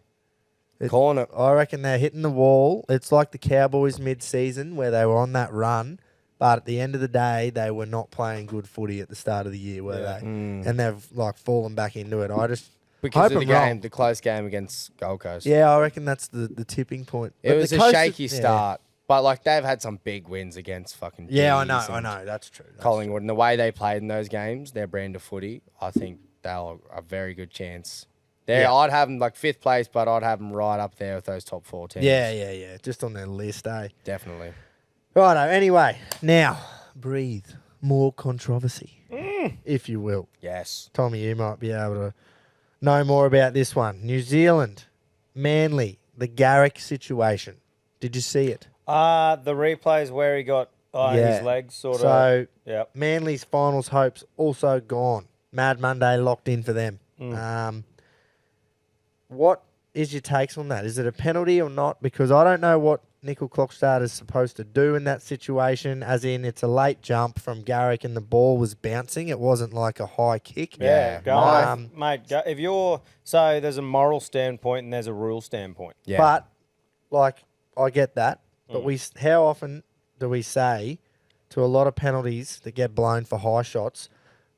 Calling it. I reckon they're hitting the wall. It's like the Cowboys mid-season where they were on that run, but at the end of the day, they were not playing good footy at the start of the year, were they? And they've like fallen back into it. I just Because hope of the I'm game, wrong. the close game against Gold Coast. Yeah, I reckon that's the tipping point. It But was the a Coast- shaky yeah. start, But like they've had some big wins against fucking Yeah, I Gees know. I and know. That's true. That's Collingwood, and the way they played in those games, their brand of footy, I think they're a very good chance. Yeah. I'd have them like 5th place, but I'd have them right up there with those top 4 teams. Yeah. Just on their list, eh? Definitely. Righto. Anyway, now breathe. More controversy, if you will. Yes. Tommy, you might be able to know more about this one. New Zealand, Manly, the Garrick situation. Did you see it? The replays where he got his legs sort of. So, Yep. Manly's finals hopes also gone. Mad Monday locked in for them. What is your takes on that? Is it a penalty or not? Because I don't know what Nickel Clockstad is supposed to do in that situation, as in it's a late jump from Garrick and the ball was bouncing. It wasn't like a high kick. Yeah, go on, mate. Go, if you're so, there's a moral standpoint and there's a rule standpoint. Yeah. But, like, I get that. But how often do we say to a lot of penalties that get blown for high shots,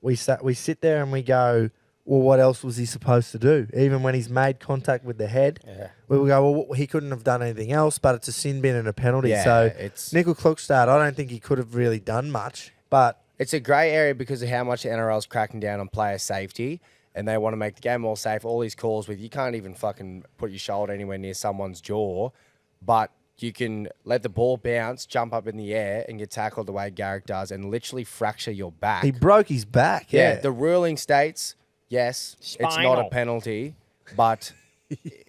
we sit there and we go, well, what else was he supposed to do? Even when he's made contact with the head, we will go, well, he couldn't have done anything else, but it's a sin bin and a penalty. Yeah, so it's Nickel Klukstad, I don't think he could have really done much, but it's a grey area because of how much the NRL's cracking down on player safety, and they want to make the game more safe. All these calls with you can't even fucking put your shoulder anywhere near someone's jaw, but you can let the ball bounce, jump up in the air, and get tackled the way Garrick does, and literally fracture your back. he broke his back. Yeah. The ruling states, yes, it's not a Spinal. penalty, but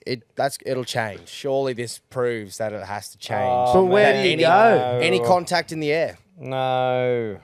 it'll change. Surely this proves that it has to change. But where do you go? Any contact in the air. No.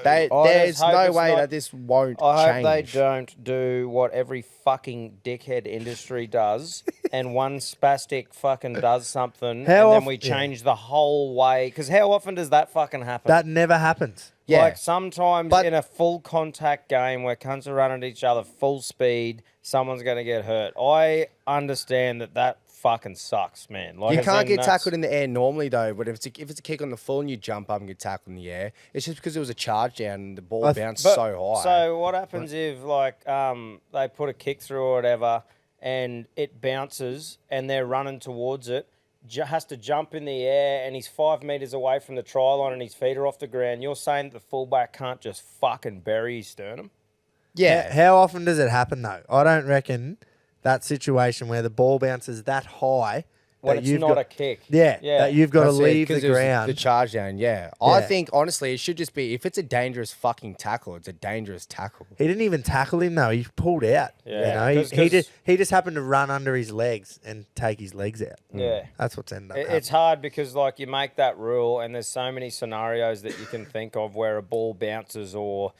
There's no way that this won't I hope change. they don't do what every fucking dickhead industry does, and one spastic fucking does something, How and then we oft- yeah. change the whole way. Because how often does that fucking happen? That never happens. Yeah. Like sometimes But- in a full contact game where cunts are running at each other full speed, someone's going to get hurt. I understand that fucking sucks, man. Like, You as can't in get tackled in the air normally, though. But if it's a kick on the full and you jump up and get tackled in the air, it's just because it was a charge down and the ball bounced But- so high. So what happens if like they put a kick through or whatever and it bounces and they're running towards it, has to jump in the air and he's 5 meters away from the try line and his feet are off the ground. You're saying that the fullback can't just fucking bury his sternum? yeah. How often does it happen, though? I don't reckon that situation where the ball bounces that high. When that it's you've not got- a kick. Yeah, that you've got to That's it, leave 'cause the it was ground. The charge down, yeah. I think, honestly, it should just be, if it's a dangerous fucking tackle, it's a dangerous tackle. He didn't even tackle him, though. He pulled out. Yeah. You know, 'Cause- he just happened to run under his legs and take his legs out. Yeah. That's what's ended up It's happening. hard because like you make that rule and there's so many scenarios that you can think of where a ball bounces or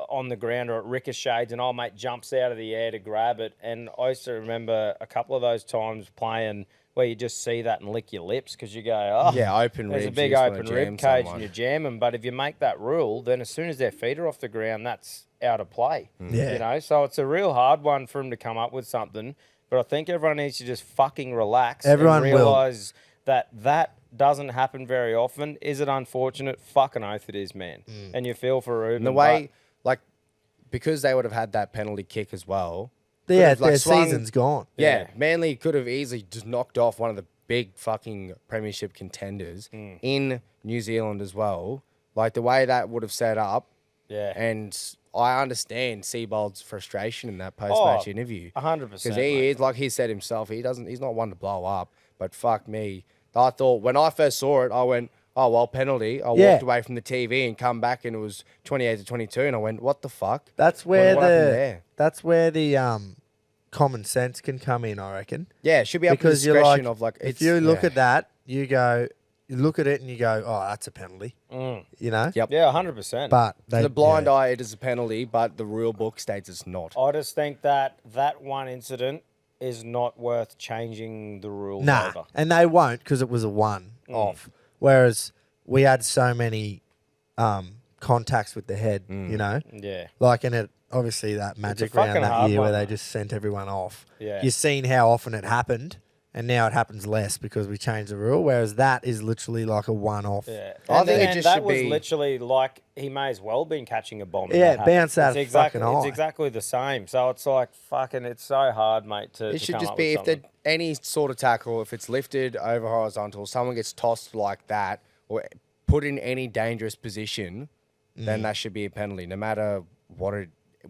on the ground or it ricochets and mate jumps out of the air to grab it. And I used to remember a couple of those times playing where you just see that and lick your lips because you go, oh, Yeah, open there's a ribs, big you just wanna open rib jam cage someone. and you jam them. But if you make that rule, then as soon as their feet are off the ground, that's out of play. Yeah. You know, so it's a real hard one for him to come up with something. But I think everyone needs to just fucking relax Everyone and will. realise that doesn't happen very often. Is it unfortunate? Fucking oath it is, man. And you feel for Ruben. And the way, like, because they would have had that penalty kick as well. Yeah, could have, their swung- season's gone. Yeah, Manly could have easily just knocked off one of the big fucking premiership contenders in New Zealand as well. Like the way that would have set up. Yeah. And I understand Seabold's frustration in that post-match interview. 100%. Because he is, like he said himself, he's not one to blow up. But fuck me. I thought, when I first saw it, I went, oh, well, penalty. I Yeah. walked away from the TV and come back and it was 28-22. And I went, what the fuck? That's where What happened there? that's where the common sense can come in, I reckon. Yeah, it should be up to Because you're discretion like, of like, if you look at that, you look at it and you go, oh, that's a penalty. You know? Yep. Yeah, 100%. But the blind eye, it is a penalty, but the rule book states it's not. I just think that one incident is not worth changing the rules Nah, over. and they won't because it was a one off. Whereas we had so many contacts with the head, you know? Yeah. Like, and it obviously that magic round fucking that hard year where one, they mate. just sent everyone off. Yeah. You've seen how often it happened. and now it happens less because we changed the rule. Whereas that is literally like a one-off. Yeah, I think it and just that should was be- literally like he may as well been catching a bomb. and Yeah, that happened. bounce that It's exactly, fucking it's eye. exactly the same. So it's like fucking. It's so hard, mate. To It should come just up be with if something. any sort of tackle, if it's lifted over horizontal, someone gets tossed like that or put in any dangerous position, then that should be a penalty, no matter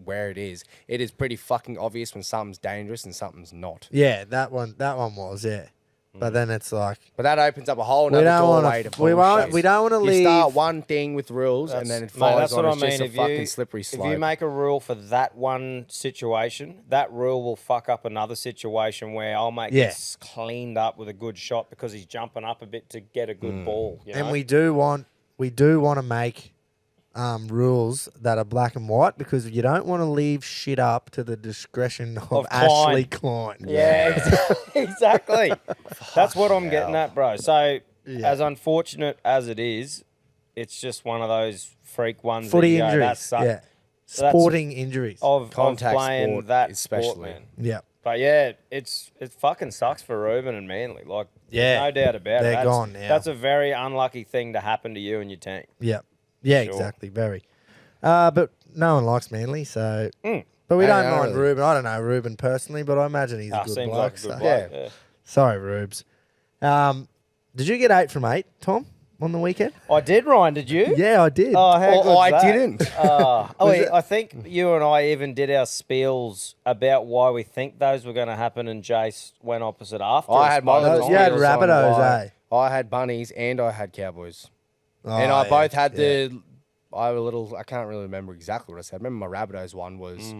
where it is. It is pretty fucking obvious when something's dangerous and something's not. Yeah, that one was, yeah. But then it's like, But that opens up a whole We nother don't wanna- doorway to we won't- bullshit. we don't wanna You start leave- one thing with rules and then it Mate, follows that's on. what I It's just mean. a fucking slippery slope. If you make a rule for that one situation, that rule will fuck up another situation where I'll make Yeah. this cleaned up with a good shot because he's jumping up a bit to get a good ball. You know? and we do want to make rules that are black and white because you don't want to leave shit up to the discretion of Ashley Klein. Yeah, exactly. That's what I'm getting at, bro. So, as unfortunate as it is, it's just one of those freak ones. Footy that you go, injuries. that sucks. Yeah. Sporting injuries. Of Contact playing sport that especially. sport, man. Yeah. But yeah, it fucking sucks for Ruben and Manly. Like, Yeah. no doubt about it. They're That's, gone now. That's a very unlucky thing to happen to you and your team. Yeah. Yeah, Sure. exactly. Very. But no one likes Manly, so. But we Hey, don't I don't mind really- Ruben. I don't know Ruben personally, but I imagine he's a good Seems bloke. like a So. good bloke. Yeah. Sorry, Rubes. Did you get 8 from 8, Tom, on the weekend? I did, Ryan. Did you? Yeah, I did. Oh, how Or good's I that? didn't. I think you and I even did our spiels about why we think those were going to happen, and Jace went opposite after. I us had my both little Those- you had spiels on Rabbitohs, why- eh? I had bunnies and I had Cowboys. Oh, And I yeah, both had yeah. I can't really remember exactly what I said. I remember my Rabbitohs one was,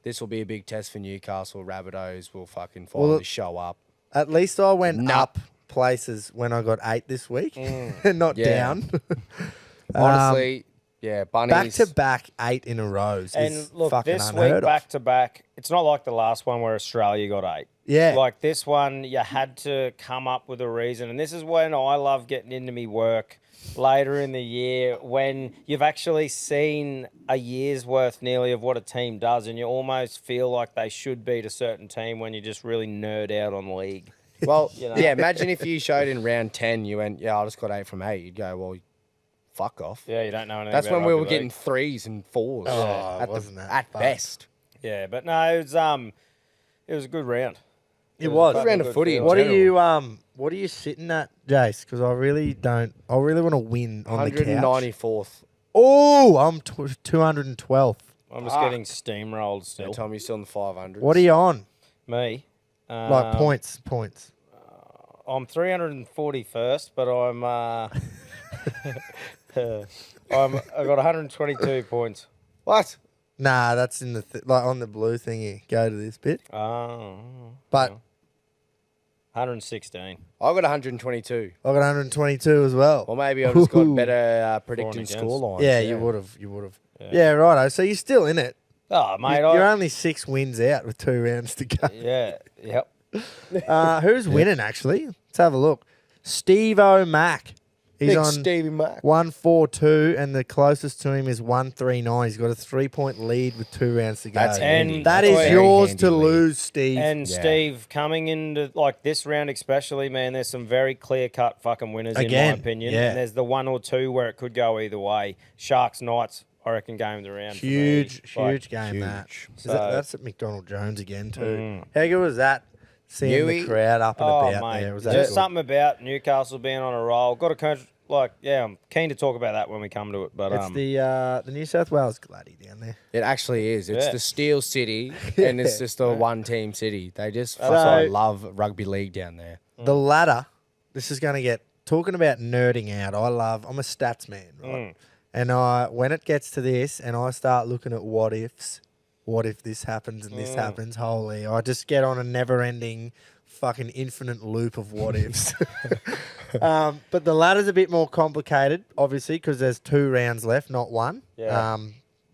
this will be a big test for Newcastle. Rabbitohs will fucking finally show up. At least I went Nup. up places when I got 8 this week and not Yeah. down. Honestly, yeah, bunnies. Back to back 8 in a row is And look, fucking this unheard week of. back to back, it's not like the last one where Australia got 8. Yeah. Like this one, you had to come up with a reason. And this is when I love getting into me work later in the year when you've actually seen a year's worth nearly of what a team does and you almost feel like they should beat a certain team when you just really nerd out on the league. Well, You know? yeah, imagine if you showed in round 10, you went, yeah, I just got 8 from 8. You'd go, well, fuck off. Yeah, you don't know anything That's about when we were rugby getting league. 3s and 4s Oh, at, wasn't that at fucked? best. Yeah, but no, it was a good round. It was. Good round of footy in What are general. you what are you sitting at, Jace? Because I really want to win on the couch. 194th. Oh, I'm 212th. I'm just getting steamrolled still. Yeah, Tom, you're still in the 500s. What are you on? Me. Like points. I'm 341st, but I got 122 points. What? Nah, that's in the like on the blue thingy. Go to this bit. Oh, But 116. I got 122. I got 122 as well. Or maybe I've just got Ooh. better predicting against. Oh, scorelines. Yeah, you would have. You would have. Yeah, righto. So you're still in it. Oh, mate. You're only 6 wins out with 2 rounds to go. Yeah, yep. Who's winning, actually? Let's have a look. Steve O'Mac. He's Big on Stevie Mac. 142, and the closest to him is 139. He's got a 3-point lead with 2 rounds to go. That's handy. And That That's is a very yours handy to lead. lose, Steve. And Yeah. Steve, coming into like this round especially, man, there's some very clear-cut fucking winners Again, in my opinion. yeah. And there's the 1 or 2 where it could go either way. Sharks Knights, I reckon, game of the round. for me. huge Like, game, that. huge. Is that's at McDonald Jones again, too. Mm. How good was that? Seeing the Newey? crowd up and Oh, about mate. there. Was that Just good? something about Newcastle being on a roll. Got a coach, I'm keen to talk about that when we come to it. But It's the New South Wales Gladdy down there. It actually is. It's Yeah. the Steel City, and it's just a one-team city. They just So- fucking love rugby league down there. The ladder, this is going to get, talking about nerding out, I'm a stats man, right? And when it gets to this and I start looking at what ifs, what if this happens and this happens, holy, I just get on a never-ending fucking infinite loop of what ifs. But the ladder's a bit more complicated, obviously, because there's 2 rounds left, not 1. Yeah.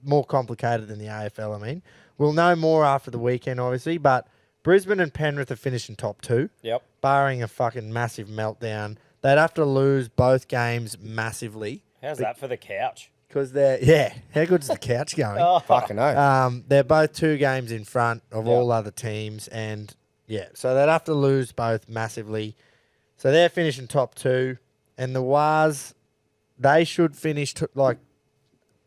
More complicated than the AFL, I mean. We'll know more after the weekend, obviously, but Brisbane and Penrith are finishing top 2, Yep. barring a fucking massive meltdown. They'd have to lose both games massively How's that for the couch? because how good's the couch going? Oh, Fucking no. They're both 2 games in front of all other teams, and Yeah, so they'd have to lose both massively. So they're finishing top 2. And the Wars, they should finish,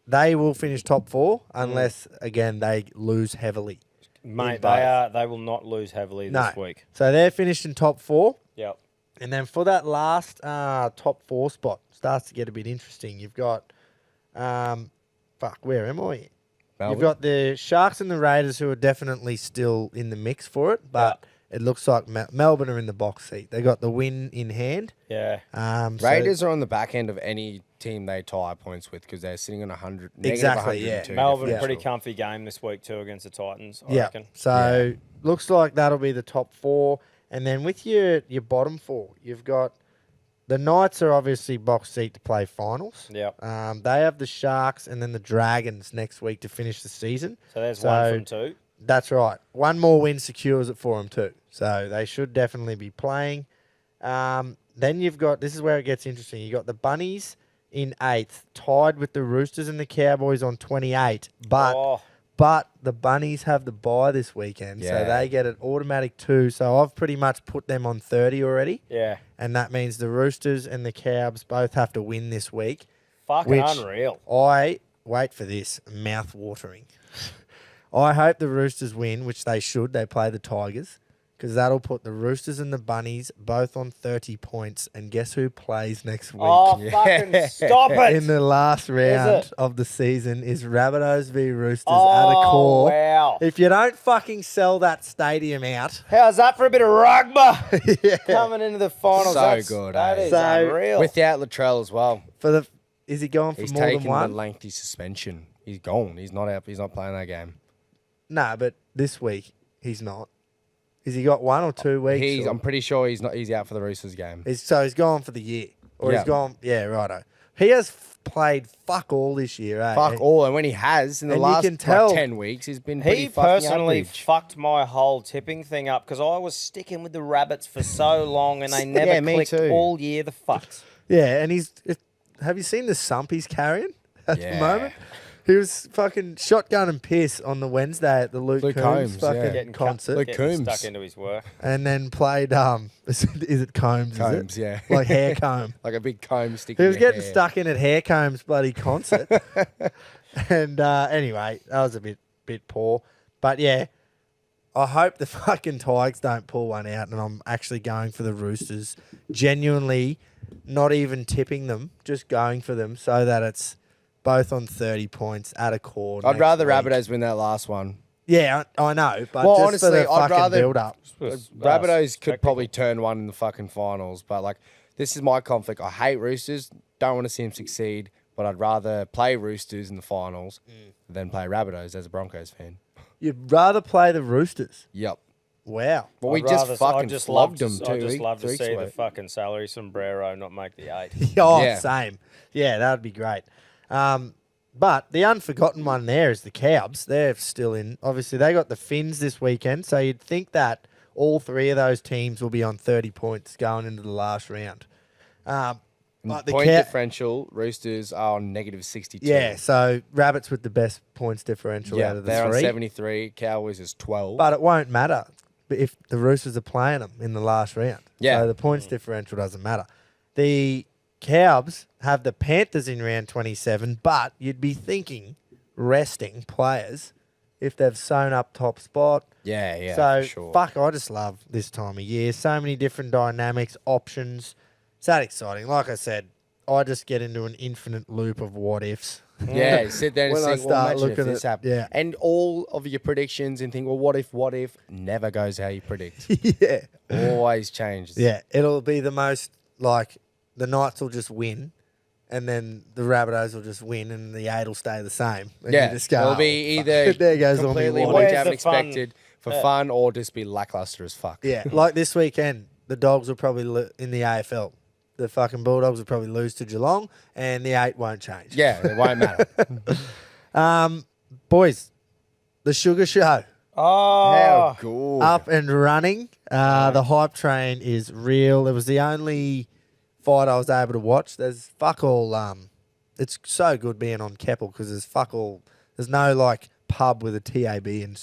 they will finish top 4 unless, again, they lose heavily. Mate, both. they will not lose heavily No. this week. So they're finished in top 4. Yep. And then for that last top 4 spot, starts to get a bit interesting. You've got, where am I? Melbourne. You've got the Sharks and the Raiders who are definitely still in the mix for it, but it looks like Melbourne are in the box seat. They got the win in hand. Yeah. Raiders are on the back end of any team they tie points with because they're sitting on 100. Exactly, negative 102 Melbourne, Yeah. pretty comfy game this week too against the Titans, I Yeah. reckon. So looks like that'll be the top 4. And then with your bottom 4, you've got the Knights are obviously box seat to play finals. Yep. They have the Sharks and then the Dragons next week to finish the season. So there's one from 2. That's right. One more win secures it for them too. So they should definitely be playing. Then you've got, this is where it gets interesting. You've got the Bunnies in 8th, tied with the Roosters and the Cowboys on 28. But the Bunnies have the bye this weekend, so Yeah. they get an automatic 2. So I've pretty much put them on 30 already. Yeah. And that means the Roosters and the Cows both have to win this week. Fucking Which unreal. Wait for this, mouth-watering. I hope the Roosters win, which they should. They play the Tigers, because that'll put the Roosters and the Bunnies both on 30 points. And guess who plays next week? Oh, fucking stop it. In the last round it? of the season is Rabbitohs v Roosters at Oh, a core. wow. If you don't fucking sell that stadium out, How's that for a bit of rugby? yeah, Coming into the finals. So That's good, That eh? is So, unreal. Without Latrell as well. is he going for He's more than taking the one? lengthy suspension. He's gone. He's not out. He's not playing that game. No, but this week he's not. Has he got 1 or 2 weeks? I'm pretty sure he's not. He's out for the Roosters game. So he's gone for the year, or Yeah. he's gone. Yeah, righto. He has played fuck all this year. Eh? Fuck all. And when he has in the And you last can tell- 10 weeks, he's been pretty He fucking personally average. fucked my whole tipping thing up because I was sticking with the Rabbits for so long and they never Yeah, me clicked too. all year. The fucks. Yeah, and have you seen the sump he's carrying at the Yeah. moment? He was fucking shotgun and piss on the Wednesday at the Luke Luke Combs Combs, fucking yeah. Getting concert, Luke Getting Combs. stuck into his work. and then played is it Combs? Combs, is it? yeah. Like hair comb. Like a big comb sticking. He was in your getting hair. stuck in at Hair Combs' bloody concert. And anyway, that was a bit poor. But yeah, I hope the fucking Tigers don't pull one out, and I'm actually going for the Roosters. Genuinely, not even tipping them, just going for them so that it's both on 30 points at a cord. I'd next rather week. Rabbitohs win that last one. Yeah, I know, but Well, just honestly, for the I'd fucking rather- build-up. Rabbitohs could probably turn one in the fucking finals, but like this is my conflict. I hate Roosters. Don't want to see them succeed, but I'd rather play Roosters in the finals than play Rabbitohs as a Broncos fan. You'd rather play the Roosters. Yep. Wow. Well, we I'd just rather- fucking I'd just flogged love them to, 2 I'd just weeks, love 3 to weeks see ago. the fucking salary sombrero not make the 8. Oh, Yeah. same. Yeah, that would be great. But the unforgotten one there is the Cows. They're still in. Obviously, they got the Finns this weekend, so you'd think that all 3 of those teams will be on 30 points going into the last round. But the Point differential, Roosters are on negative 62. yeah, so Rabbits with the best points differential Yeah, out of the they're 3. on 73. Cowboys is 12. But it won't matter if the Roosters are playing them in the last round. Yeah. So the points differential doesn't matter. The Cows have the Panthers in round 27, but you'd be thinking resting players if they've sewn up top spot. yeah, So, for sure. fuck, I just love this time of year. So many different dynamics, options. It's that exciting. Like I said, I just get into an infinite loop of what ifs. Yeah, sit there and When I think, well, start imagine if looking this at- happened. yeah. And all of your predictions and think, well, what if, never goes how you predict. Yeah. Always changes. Yeah, it'll be the most, like, the Knights will just win, and then the Rabbitohs will just win, and the 8 will stay the same. And Yeah, you just go, it'll "Oh, be fuck." either There goes all my completely what what ifs. you haven't Where's the fun? expected for fun or just be lackluster as fuck. Yeah, like this weekend, the Dogs will probably in the AFL. The fucking Bulldogs will probably lose to Geelong, and the 8 won't change. Yeah, it won't matter. Boys, the Sugar Show. Oh, How good. Up and running. The hype train is real. It was the only fight I was able to watch. There's fuck all. It's so good being on Keppel because there's fuck all. There's no like pub with a TAB and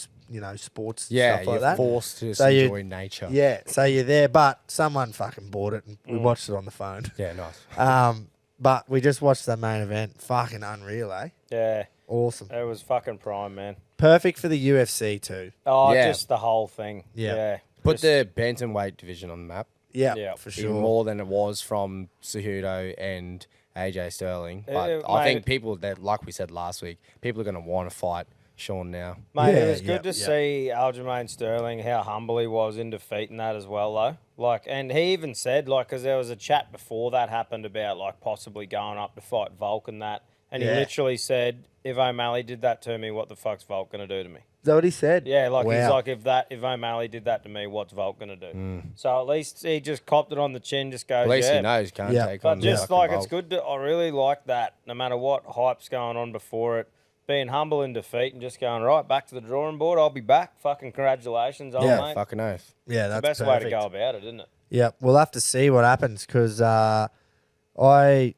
sports Yeah, stuff like you're that. forced to So you- enjoy nature. Yeah, so you're there, but someone fucking bought it and we watched it on the phone. Yeah, nice. But we just watched the main event. Fucking unreal, eh? Yeah, Awesome. it was fucking prime, man. Perfect for the UFC too. Oh, Yeah. just the whole thing. Yeah. Yeah. Put Just- the bantamweight division on the map. Yeah, Yeah. for Even sure. more than it was from Cejudo and AJ Sterling. But It I made think it- people that, like we said last week, people are going to want to fight Sean now. Mate, Yeah, it was yeah, good to yeah. see Aljamain Sterling, how humble he was in defeating that as well, though. Like, and he even said, like, because there was a chat before that happened about, like, possibly going up to fight Volk and that. And he Yeah. literally said, if O'Malley did that to me, what the fuck's Volk going to do to me? Is that what he said? Yeah, like, he's Wow. like, if O'Malley did that to me, what's Volk going to do? So at least he just copped it on the chin, just goes, At least yeah. he knows can't Yeah. take But on just fucking like Volk. it's good to, I really like that. No matter what hype's going on before it, being humble in defeat and just going right back to the drawing board. I'll be back. Fucking congratulations, old Yeah, mate. Fucking oath. Yeah, the that's best perfect. way to go about it, isn't it? Yeah, we'll have to see what happens because I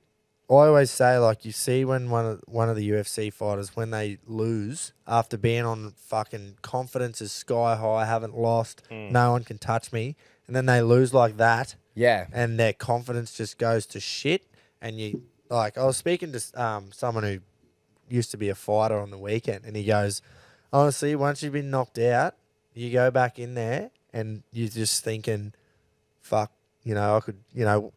always say, like, you see when one of the UFC fighters, when they lose after being on fucking confidence is sky high, haven't lost, no one can touch me, and then they lose like that, Yeah. and their confidence just goes to shit. And you, like, I was speaking to someone who used to be a fighter on the weekend, and he goes, honestly, once you've been knocked out, you go back in there and you're just thinking, fuck, I could,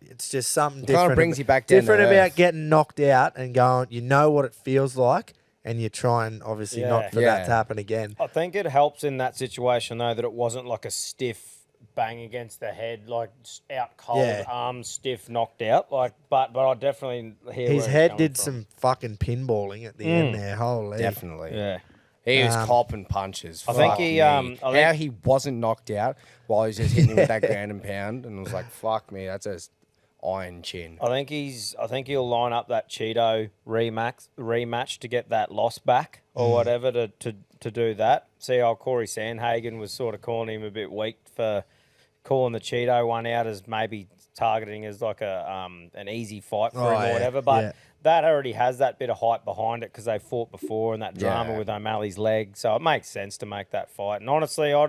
it's just something It different. kinda brings you back down to different about earth. getting knocked out and going, what it feels like, and you're trying, obviously, Yeah. not for Yeah. that to happen again. I think it helps in that situation though that it wasn't like a stiff bang against the head, like out cold, Yeah. arms stiff, knocked out. Like, but I definitely hear His where head he's did coming some fucking pinballing at the end there. Holy. Definitely. from. Yeah. He was copping punches. I think Fuck he, me. I think- How he wasn't knocked out while he was just hitting with that ground and pound, and it was like, fuck me, that's a iron chin. I think he'll line up that Cheeto rematch to get that loss back or whatever to do that. See how Corey Sandhagen was sort of calling him a bit weak for calling the Cheeto one out as maybe targeting as like an easy fight for him Oh, or yeah, whatever. But yeah. that already has that bit of hype behind it because they fought before and that drama Yeah. with O'Malley's leg. So it makes sense to make that fight. And honestly, I'm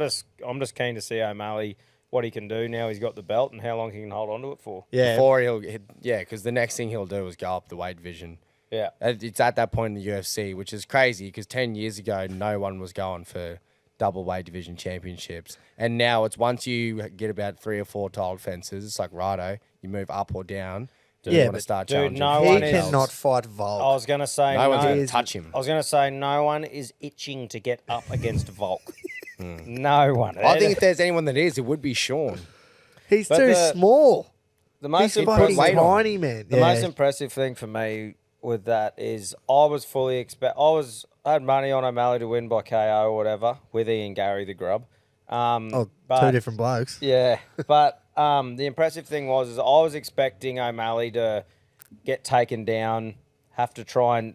just keen to see O'Malley what he can do now he's got the belt and how long he can hold on to it for. Yeah. Before he'll hit, because the next thing he'll do is go up the weight division. Yeah. It's at that point in the UFC, which is crazy because 10 years ago, no one was going for double weight division championships. And now it's once you get about 3 or 4 title defenses, it's like, righto, you move up or down. Do you Yeah, want to but start dude, challenging? no for He one titles? cannot fight Volk. I was gonna say No one's going He's- to touch him. I was going to say no one is itching to get up against Volk. No one. I think if there's anyone that is, it would be Sean. He's But too the- small. the He's most fucking weight impressive, on. tiny, man. the most impressive thing for me with that is I was fully I had money on O'Malley to win by KO or whatever with Ian Gary the Grub. two but- different blokes. Yeah, but the impressive thing is I was expecting O'Malley to get taken down, have to try and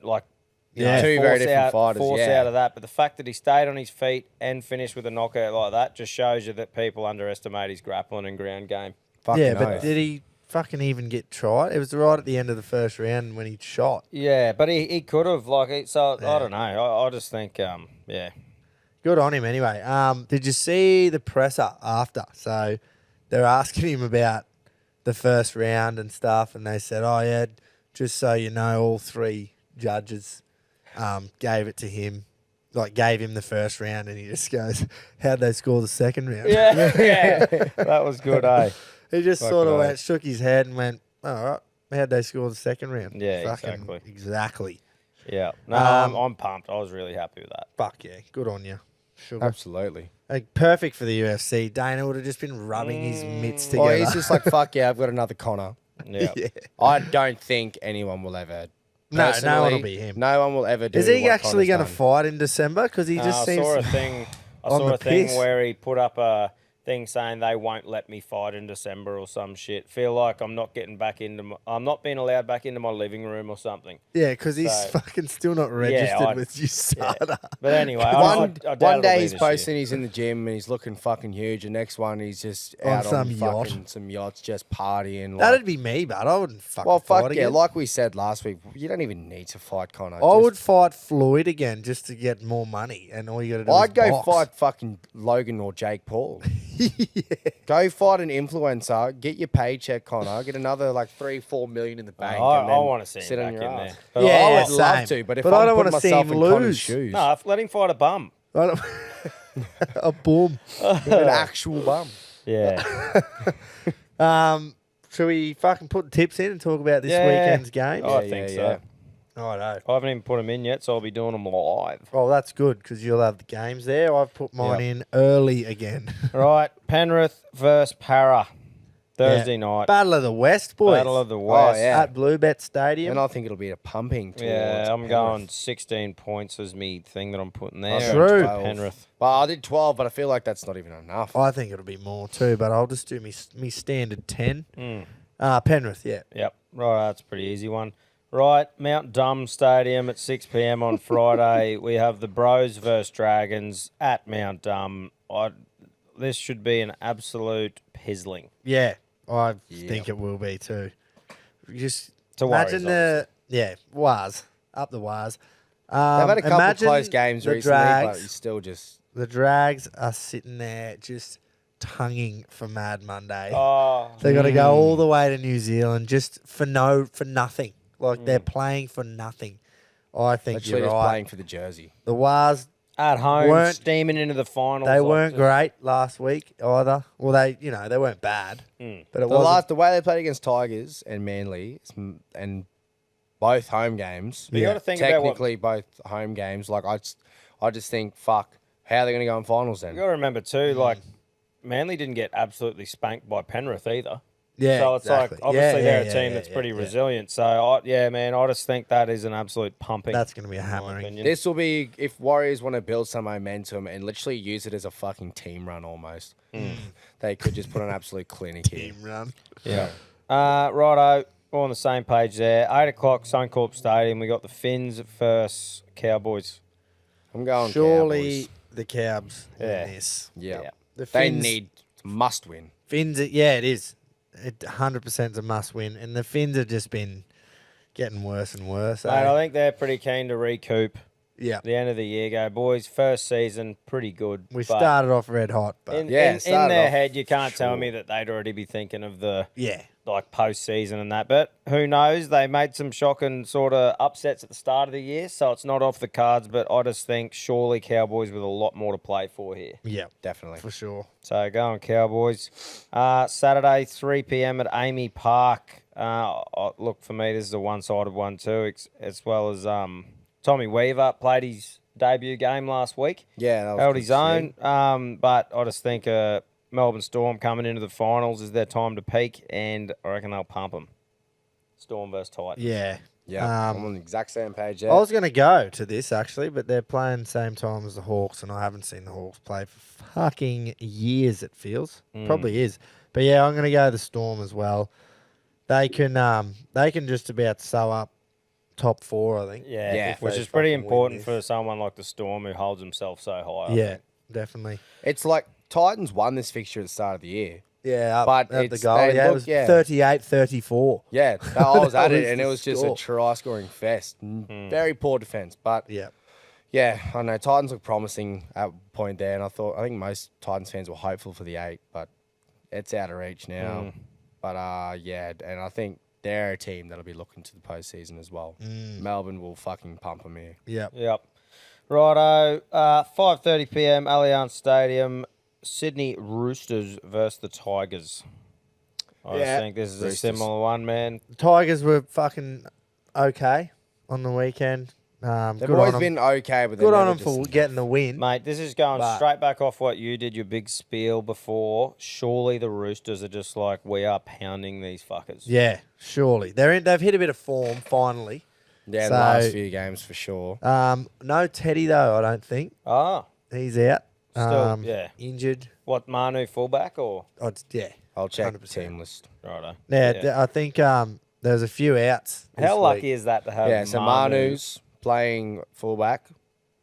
Yeah. Two very different fighters, force yeah. out of that. But the fact that he stayed on his feet and finished with a knockout like that just shows you that people underestimate his grappling and ground game. Fucking Yeah, but oath. did he fucking even get tried? It was right at the end of the first round when he shot. Yeah, but he could have I don't know. I just think yeah. Good on him anyway. Did you see the presser after? So they're asking him about the first round and stuff, and they said, oh, yeah, just so you know, all 3 judges gave it to him, gave him the first round, and he just goes, how'd they score the second round? Yeah, that was good, eh? He just Fucking sort of oath. shook his head and went, all right, how'd they score the second round? Yeah, Fucking exactly. Exactly. Yeah. No, I'm pumped. I was really happy with that. Fuck yeah, good on you. Sugar. Absolutely. Perfect for the UFC. Dana would have just been rubbing his mitts together. Well, he's just like, fuck yeah, I've got another Connor. Yeah. yeah. I don't think anyone will ever. No one personally, will be him. No one will ever do. Is he what actually Connor's going to done. fight in December? Because he just I seems. saw a thing. I on saw the a thing piss. where he put up thing saying they won't let me fight in December or some shit. Feel like I'm not getting back into. I'm not being allowed back into my living room or something. Yeah, because he's So- fucking still not registered I- with USADA. But anyway, One, I doubt one it'll day be he's this year. posting he's in the gym and he's looking fucking huge. The next one he's just On out some on yacht. fucking some yachts, just partying. That'd be me, but I wouldn't fucking well, fight fuck yeah. again. Like we said last week, you don't even need to fight Connor. I Just- would fight Floyd again just to get more money, and all you got to do I'd is go box. fight fucking Logan or Jake Paul. Go fight an influencer, get your paycheck, Connor, get another like 3-4 million in the bank. I and then want to see sit him on back your in ass. there. But Yeah, I would same. love to, but if But I I'm don't putting wanna see myself him in Connor's lose. shoes, No, let him fight a bum. I don't- a boom. an actual bum. Yeah. Should we fucking put tips in and talk about this Yeah. weekend's game? I think so. I know. I haven't even put them in yet, so I'll be doing them live. Oh, that's good because you'll have the games there. I've put mine in early again. Right, Penrith versus Para, Thursday night. Battle of the West, boys. Battle of the West. yeah. At Bluebet Stadium. And I think it'll be a pumping towards Yeah, I'm Penrith. going 16 points as me thing that I'm putting there. I'll True. go to 12. Penrith. Well, I did 12, but I feel like that's not even enough. I think it'll be more too, but I'll just do me standard 10. Mm. Penrith, yeah. Yep. Right, that's a pretty easy one. Right, Mount Dum Stadium at 6 p.m. on Friday. We have the Bros versus Dragons at Mount Dum. This should be an absolute pizzling. Yeah, I think it will be too. Just To Warriors, imagine Waz, up the Waz. They've had a couple of imagine close games the recently, but Drags, you still just... the Drags are sitting there just tonguing for Mad Monday. Oh, They got to go all the way to New Zealand just for nothing. Like they're playing for nothing. I think Literally you're just right. playing for the jersey. The Waz, at home, Weren't- steaming into the finals. they like weren't just- great last week either. Well, they weren't bad, but it was The way they played against Tigers and Manly and both home games, But you got to think about what technically both home games, like I just think, fuck, how are they going to go in finals then? you got to remember too. Like Manly didn't get absolutely spanked by Penrith either. Yeah, So it's exactly. like obviously they're a yeah, team yeah, that's yeah, pretty yeah. resilient. So I just think that is an absolute pumping. That's going to be a in my hammering. opinion. This will be if Warriors want to build some momentum and literally use it as a fucking team run almost. They could just put an absolute clinic here. Team run. Yeah. Righto, we're on the same page there. 8 o'clock, Suncorp Stadium. We got the Finns versus Cowboys. I'm going Surely Cowboys. the Cabs Yeah. win this. Yeah. Yeah. The They Finns, must win. Finns, yeah, it is. It 100% is a must win, and the Finns have just been getting worse and worse. Mate, I think they're pretty keen to recoup. Yeah, The end of the year go, boys. First season, pretty good. we but started off red hot, but in, Yeah, in started their off head, you can't tell sure. me that they'd already be thinking of the yeah, like postseason and that. But who knows? They made some shocking sort of upsets at the start of the year, so it's not off the cards. But I just think surely Cowboys with a lot more to play for here. yeah, Definitely. for sure. So go on Cowboys. Saturday, 3 p.m. at Amy Park. Look, for me, this is a one-sided one too, as well as Tommy Weaver played his debut game last week. Yeah, that was Held good his to see. own. But I just think Melbourne Storm coming into the finals is their time to peak, and I reckon they'll pump them. Storm versus Titans. Yeah, Yeah, I'm on the exact same page there. I was going to go to this actually, but they're playing same time as the Hawks, and I haven't seen the Hawks play for fucking years. It feels probably is, but yeah, I'm going to go the Storm as well. They can just about sew up top 4, I think. Yeah, Yeah. which They is pretty fucking win important this. for someone like the Storm who holds himself so high. I Yeah, think. definitely. It's like Titans won this fixture at the start of the year. Yeah, But at the it's- goal. they Yeah, it look- was yeah. 38-34. Yeah, I was That at it, was and the it was just score. a try-scoring fest. Very poor defense, but Yeah. yeah, I know Titans look promising at a point there, and I think most Titans fans were hopeful for the 8, but it's out of reach now. But yeah, and I think they're a team that'll be looking to the postseason as well. Melbourne will fucking pump them here. Yep. Yep. Righto. 5:30 p.m. Allianz Stadium. Sydney Roosters versus the Tigers. I Yeah. just think this is a Roosters. similar one, man. Tigers were fucking okay on the weekend. They've Good always on 'em. been okay, but Good they're on never them for just- getting the win. Mate, this is going But- straight back off what you did, your big spiel before. Surely the Roosters are just like, we are pounding these fuckers. Yeah, surely they've hit a bit of form finally. Yeah, So- the last few games for sure. No Teddy though, I don't think Ah. he's out. Still, yeah. Injured. What, Manu fullback or? Yeah. I'll check 100%. team list. Righto. I think there's a few outs. This How lucky week. is that to have Yeah, so Manu? Manu's playing fullback,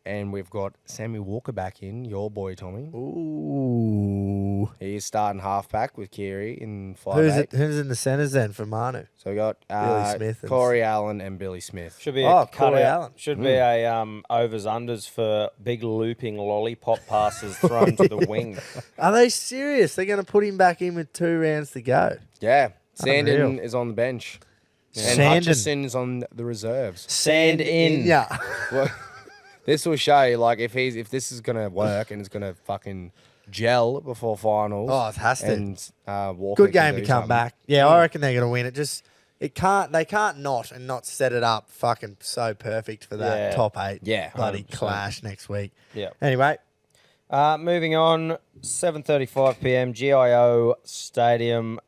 and we've got Sammy Walker back in, your boy Tommy. Ooh. He's starting halfback with Kiri in 5'8". Who's in the centres then for Manu? So we got Billy Smith and- Corey Allen and Billy Smith. Should be Oh, a Corey cutout. Allen. Should be a overs unders for big looping lollipop passes thrown to the wing. Are they serious? They're going to put him back in with 2 rounds to go. Yeah, Sandon Unreal. is on the bench. And Sandon. Hutchison's on the reserves. Sand in. Yeah. Well, this will show you, like, if this is gonna work and it's gonna fucking gel before finals. Oh, it has to. And Walker Good can game to do come something. back. Yeah, I reckon they're going to win. They can't not set it up fucking so perfect for that Yeah. top 8 Yeah, bloody 100%. clash next week. Yeah. Anyway, Moving on, 7:35 p.m. GIO Stadium,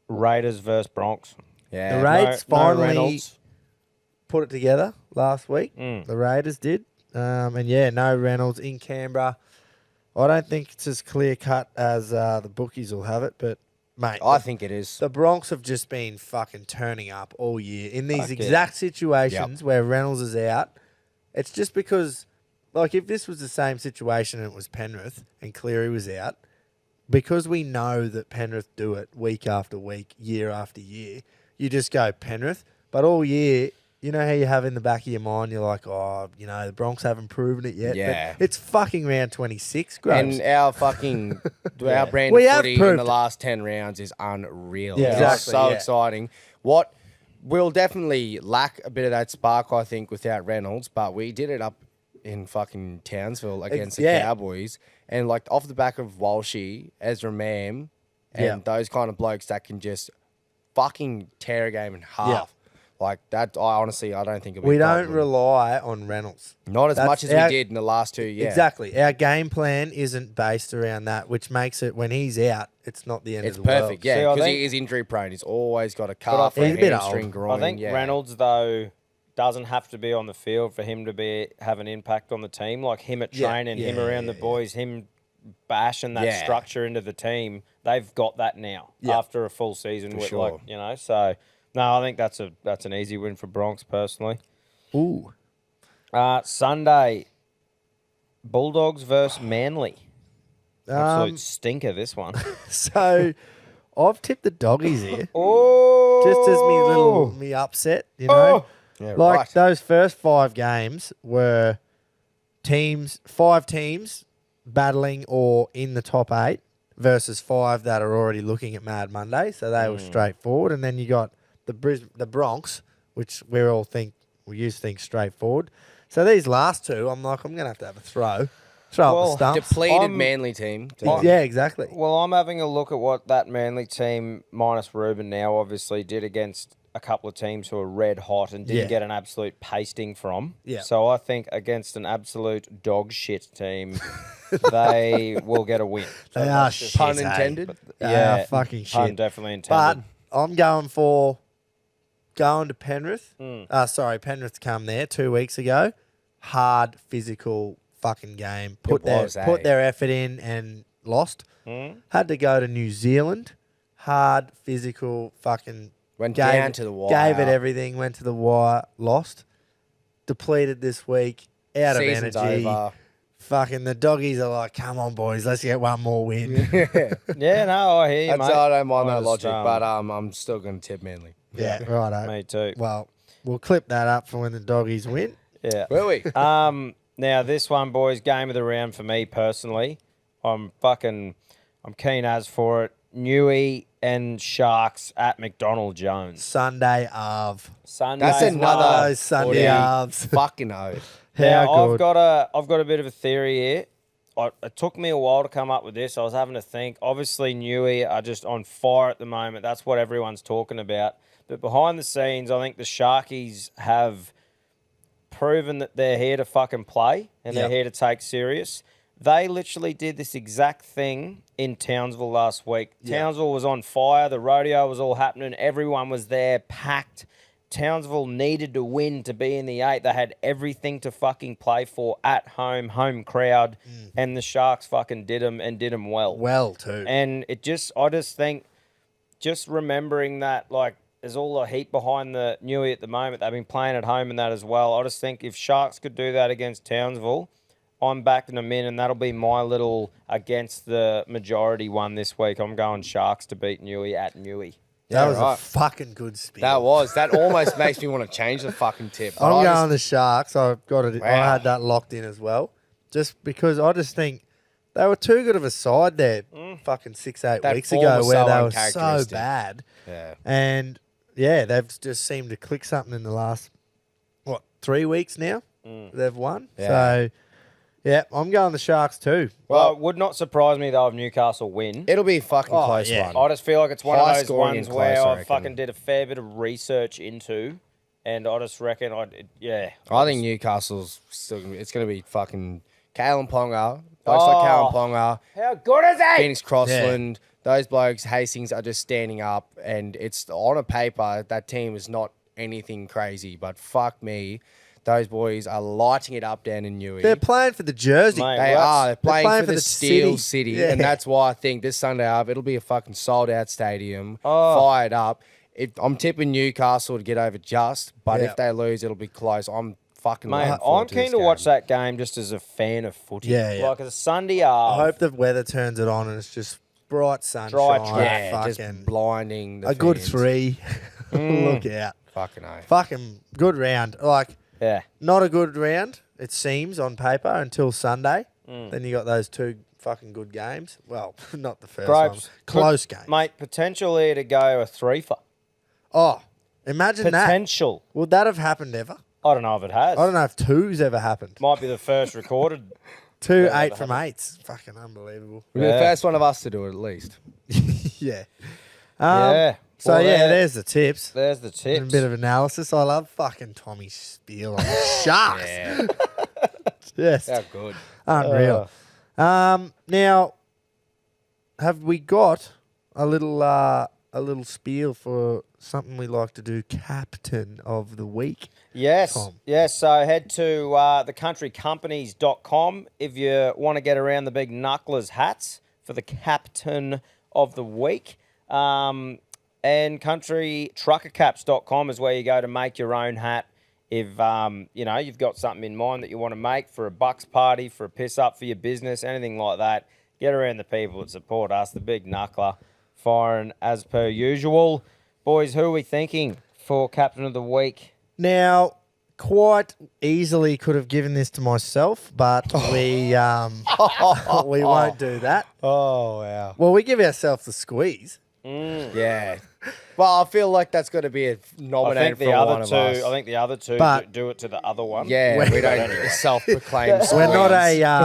Raiders versus Bronx. Yeah, the Raids finally Reynolds. put it together last week. Mm. The Raiders did. And yeah, no Reynolds in Canberra. I don't think it's as clear cut as the bookies will have it, but mate, I think it is. the Bronx have just been fucking turning up all year in these Fuck yeah. exact situations where Reynolds is out. It's just because, like, if this was the same situation and it was Penrith and Cleary was out, because we know that Penrith do it week after week, year after year, you just go Penrith. But all year, you know how you have in the back of your mind, you're like, oh, you know, the Bronx haven't proven it yet. Yeah. But it's fucking round 26, Groves. And our fucking our brand We of have footy in proved the it. last 10 rounds is unreal. Yeah, It's exactly, so yeah. exciting. What will definitely lack a bit of that spark, I think, without Reynolds, but we did it up in fucking Townsville against the yeah. Cowboys. And like off the back of Walshy, Ezra Mam, and Yeah. those kind of blokes that can just fucking tear a game in half. Yeah. Like that, I don't think it'll be We a don't problem. rely on Reynolds. Not as That's much as our- we did in the last 2 years. Exactly. Our game plan isn't based around that, which makes it, when he's out, it's not the end It's of the perfect, world. yeah, See, I because think- he is injury prone. He's always got a calf, He's a a bit hamstring, old. groin. I think yeah. Reynolds, though, doesn't have to be on the field for him to have an impact on the team. Like him at Yeah, training, him yeah, around yeah, the boys, him bashing that Yeah. structure into the team. They've got that now Yeah. after a full season. For With sure. like, you know, so no, I think that's an easy win for Bronx personally. Ooh. Sunday, Bulldogs versus Manly. Absolute stinker, this one. So I've tipped the doggies here. Oh, Just as me upset, you know. Yeah, Like right. those first 5 games were 5 teams battling or in the top 8 versus 5 that are already looking at Mad Monday. So they were straightforward. And then you got the Bronx, which we used to think straightforward. So these last 2, I'm like, I'm going to have a throw. Throw up Well, the stumps. Depleted I'm- Manly team. Yeah, exactly. Well, I'm having a look at what that Manly team, minus Ruben now, obviously did against a couple of teams who are red hot and didn't Yeah. get an absolute pasting from. Yeah. So I think against an absolute dog shit team, they will get a win. So They are that's just- shit, Pun hey. intended. They are fucking pun shit. definitely But intended. I'm going to Penrith. Penrith come there 2 weeks ago. Hard physical fucking game. Put was, eh? their effort in and lost. Had to go to New Zealand. Hard physical fucking Went down to the wire. Gave it everything. Went to the wire. Lost. Depleted this week. Out Season's of energy. over. Fucking the doggies are like, come on, boys, let's get one more win. Yeah, no, I hear you, That's mate. I don't mind I that just, logic, but I'm still going to tip Manly. Yeah, righto. Me too. Well, we'll clip that up for when the doggies win. Yeah. Will we? Now this one, boys, game of the round for me personally. I'm keen as for it. Newey and Sharks at McDonald Jones. Sunday of. Sunday. That's as well. another those Sunday footy halves. fucking oath. Now, How I've good. got a bit of a theory here. It took me a while to come up with this. I was having to think. Obviously, Newey are just on fire at the moment. That's what everyone's talking about. But behind the scenes, I think the Sharkies have proven that they're here to fucking play and they're Yep. here to take serious. They literally did this exact thing in Townsville last week. Yeah. Townsville was on fire. The rodeo was all happening. Everyone was there, packed Townsville needed to win to be in the 8. They had everything to fucking play for at home crowd, and the Sharks fucking did them well. Well, too. And I just think, just remembering that, like, there's all the heat behind the Newey at the moment. They've been playing at home and that as well. I just think if Sharks could do that against Townsville, I'm backing them in, and that'll be my little against the majority one this week. I'm going Sharks to beat Newey at Newey. That was a right. fucking good spiel. That almost makes me want to change the fucking tip. But I'm I going the Sharks. I've got it. I Wow. had that locked in as well, just because I just think they were too good of a side there, fucking 6-8 That weeks form ago, was where so they were so uncharacteristic. bad. Yeah. And yeah, they've just seemed to click something in the last 3 weeks now. They've won. Yeah. So yeah, I'm going the Sharks too. Well, it would not surprise me though if Newcastle win. It'll be a fucking Oh, close yeah. one. I just feel like it's one High of those scoring ones and where close, I I reckon. fucking did a fair bit of research into, and I just reckon I think Newcastle's still gonna be, it's going to be fucking Kalen Ponga. Blokes like Kalen Ponga, How good is he? Phoenix Crossland, those blokes, Hastings are just standing up, and it's on a paper that team is not anything crazy, but fuck me, those boys are lighting it up down in Newey. They're playing for the jersey. Mate, They well, are. They're playing, playing for for the the Steel city. City, Yeah. and that's why I think this Sunday up it'll be a fucking sold out stadium, Oh. fired up. I'm tipping Newcastle to get over just, but Yeah. if they lose, it'll be close. I'm fucking. Mate, looking forward I'm to this keen to watch game. that game just as a fan of footy. Yeah, yeah. Like a Sunday I half. hope the weather turns it on and it's just bright sunshine. Dry track. Yeah, fucking just blinding the a good fans. 3. Look out. Fucking oath. Fucking good round. Like, Yeah. not a good round, it seems, on paper until Sunday. Then you got those 2 fucking good games. Well, not the first one. Gropes. Close game. Mate, potential here to go a 3-for. Oh, imagine that. Potential. Would that have happened ever? I don't know if it has. I don't know if 2's ever happened. Might be the first recorded. 2 Yeah, 8 that from 8's. Fucking unbelievable. We'll be the Yeah. first one of us to do it at least. Yeah. Yeah. So, Well, yeah, there's the tips. There's the And tips. a bit of analysis. I love fucking Tommy's spiel on the Sharks. Yeah, Yes. how good. Unreal. Now, have we got a little spiel for something we like to do? Captain of the week. Yes. Tom. Yes. So head to thecountrycompanies.com if you want to get around the big knucklers hats for the captain of the week. And countrytruckercaps.com is where you go to make your own hat. If you've got something in mind that you want to make for a bucks party, for a piss up for your business, anything like that, get around the people that support us, the big knuckler, firing as per usual. Boys, who are we thinking for captain of the week? Now, quite easily could have given this to myself, but we won't do that. Oh wow. Well, we give ourselves the squeeze. Yeah. Well, I feel like that's got to be a I nominated think for the one other of two. us. I think the other two But- do it to the other one. Yeah, we don't Anyway. self-proclaim. We're not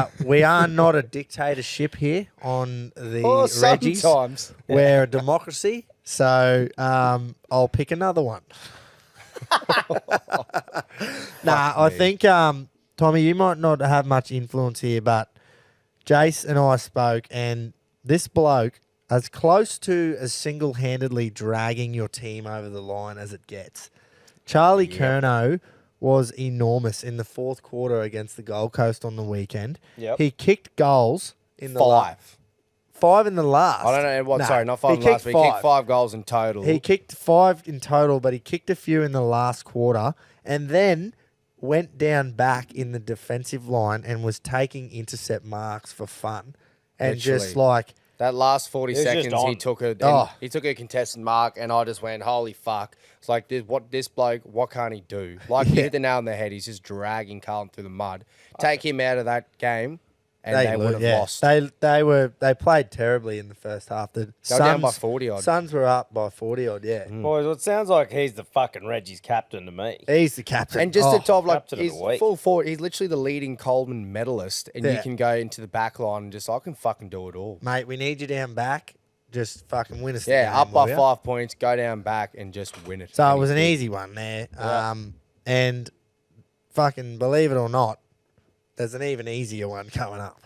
squeeze. we are not a dictatorship here on the Oh, Reggies. sometimes. We're a democracy, so I'll pick another one. I think Tommy, you might not have much influence here, but Jace and I spoke, and this bloke, as close to as single-handedly dragging your team over the line as it gets. Charlie Curnow was enormous in the 4th quarter against the Gold Coast on the weekend. Yep. He kicked goals in the 5. 5 in the last. I don't know what. Nah, Sorry, not he 5 last kicked week. He kicked 5. 5 goals in total. He kicked 5 in total, but he kicked a few in the last quarter and then went down back in the defensive line and was taking intercept marks for fun. And just Literally. like, That last 40 was just seconds, on. he took a Oh. he took a contested mark, and I just went, "Holy fuck!" It's like this bloke, what can't he do? Like you hit the nail on the head. He's just dragging Carlton through the mud. Take him out of that game, and they would have lost. They played terribly in the first half. The They were down by Suns- 40 odd. Suns were up by 40 odd, yeah. Boys, well, it sounds like he's the fucking Reggie's captain to me. He's the captain. And just the top, like captain of he's the week. full forward. He's literally the leading Coleman medalist, and you Yeah. can go into the back line and just I can fucking do it all. Mate, we need you down back. Just fucking win us the Yeah, game, up by will ya? 5 points, go down back and just win it. So And it was he an did. easy one there. And fucking believe it or not, there's an even easier one coming up.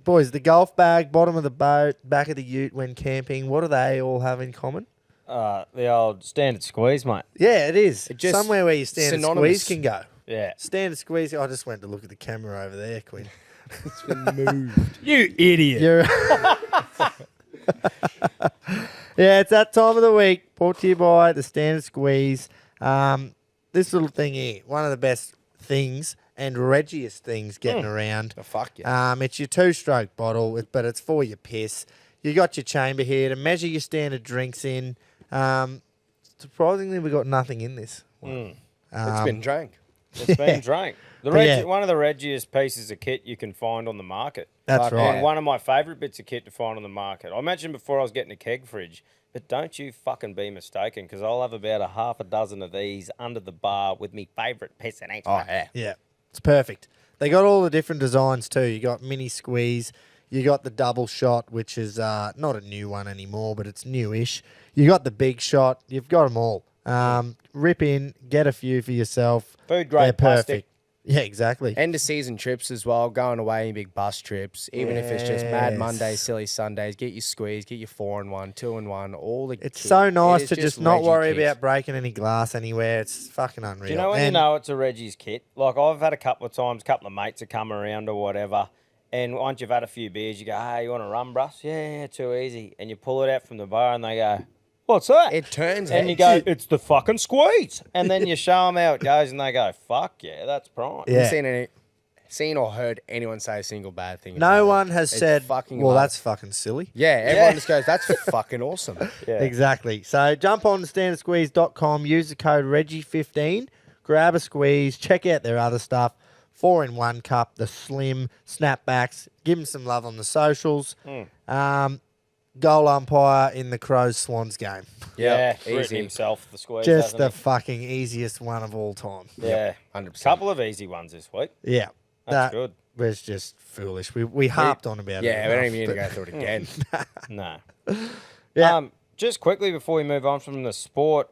Boys, the golf bag, bottom of the boat, back of the ute when camping, what do they all have in common? The old standard squeeze, mate. Yeah, it is. It just Somewhere where your standard synonymous. squeeze can go. Yeah. Standard squeeze. I just went to look at the camera over there, Quinn. It's been moved. You idiot. You're yeah, it's that time of the week. Brought to you by the Standard Squeeze. This little thing here, one of the best things and Reggiest things getting around. Oh, fuck yeah. It's your 2-stroke bottle, but it's for your piss. You got your chamber here to measure your standard drinks in. Surprisingly, we got nothing in this one. It's been drank. It's been drank. Yeah. One of the Reggiest pieces of kit you can find on the market. That's right. And one of my favourite bits of kit to find on the market. I mentioned before I was getting a keg fridge, but don't you fucking be mistaken, because I'll have about a half a dozen of these under the bar with me favourite piss in each one. Yeah. Yeah, it's perfect. They got all the different designs too. You got mini squeeze. You got the double shot, which is not a new one anymore, but it's newish. You got the big shot. You've got them all. Rip in, get a few for yourself. Food grade They're plastic. perfect. Yeah, exactly. End of season trips as well, going away in big bus trips, even if it's just Mad Yes. Mondays, Silly Sundays, get your squeeze, get your 4-in-1, 2-in-1, all the It's kit. so It nice is to just just not Reggie worry kit. about breaking any glass anywhere. It's fucking unreal. Do you know when you know it's a Reggie's kit? Like, I've had a couple of times, a couple of mates have come around or whatever, and once you've had a few beers, you go, hey, you want a rum, Bruss? Yeah, too easy. And you pull it out from the bar, and they go, what's that? It turns and you heads. go, it's the fucking squeeze. And then you show them how it goes, and they go, fuck yeah, that's prime. Yeah. Haven't seen or heard anyone say a single bad thing. No about it. one has It's said, fucking well, love. that's fucking silly. Yeah, everyone just goes, that's fucking awesome. Yeah. Exactly. So jump on to standardsqueeze.com, use the code Reggie15, grab a squeeze, check out their other stuff. 4-in-1 cup, the slim snapbacks. Give them some love on the socials. Goal umpire in the Crows Swans game. Yeah, easy. easy himself, the squeeze. Just hasn't the he? fucking easiest one of all time. Yeah. 100%. Couple of easy ones this week. Yeah. That's good. Was just foolish. We harped on about it. Yeah, we don't even need to enough, go through it again. No. Yeah. Just quickly before we move on from the sport,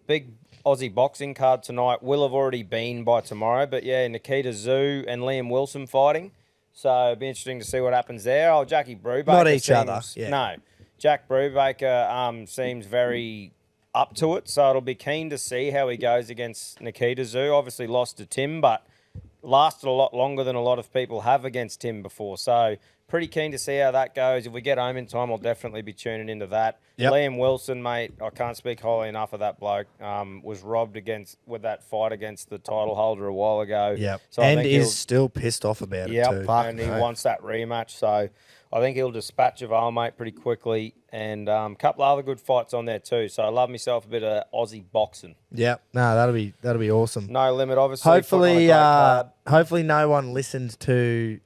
big Aussie boxing card tonight will have already been by tomorrow, but yeah, Nikita Zoo and Liam Wilson fighting. So it'll be interesting to see what happens there. Oh, Jackie Brubaker. Not each other, yeah. No. Jack Brubaker seems very up to it, so it'll be keen to see how he goes against Nikita Zoo. Obviously lost to Tim, but lasted a lot longer than a lot of people have against Tim before. So pretty keen to see how that goes. If we get home in time, I'll definitely be tuning into that. Yep. Liam Wilson, mate, I can't speak highly enough of that bloke. Was robbed with that fight against the title holder a while ago. Yep. So I And think he'll- is still pissed off about it Yep, too. and he wants that rematch. So I think he'll dispatch Javal, mate, pretty quickly. And a couple of other good fights on there too. So I love myself a bit of Aussie boxing. Yep. No, that'll be awesome. No limit, obviously. Hopefully no one listened to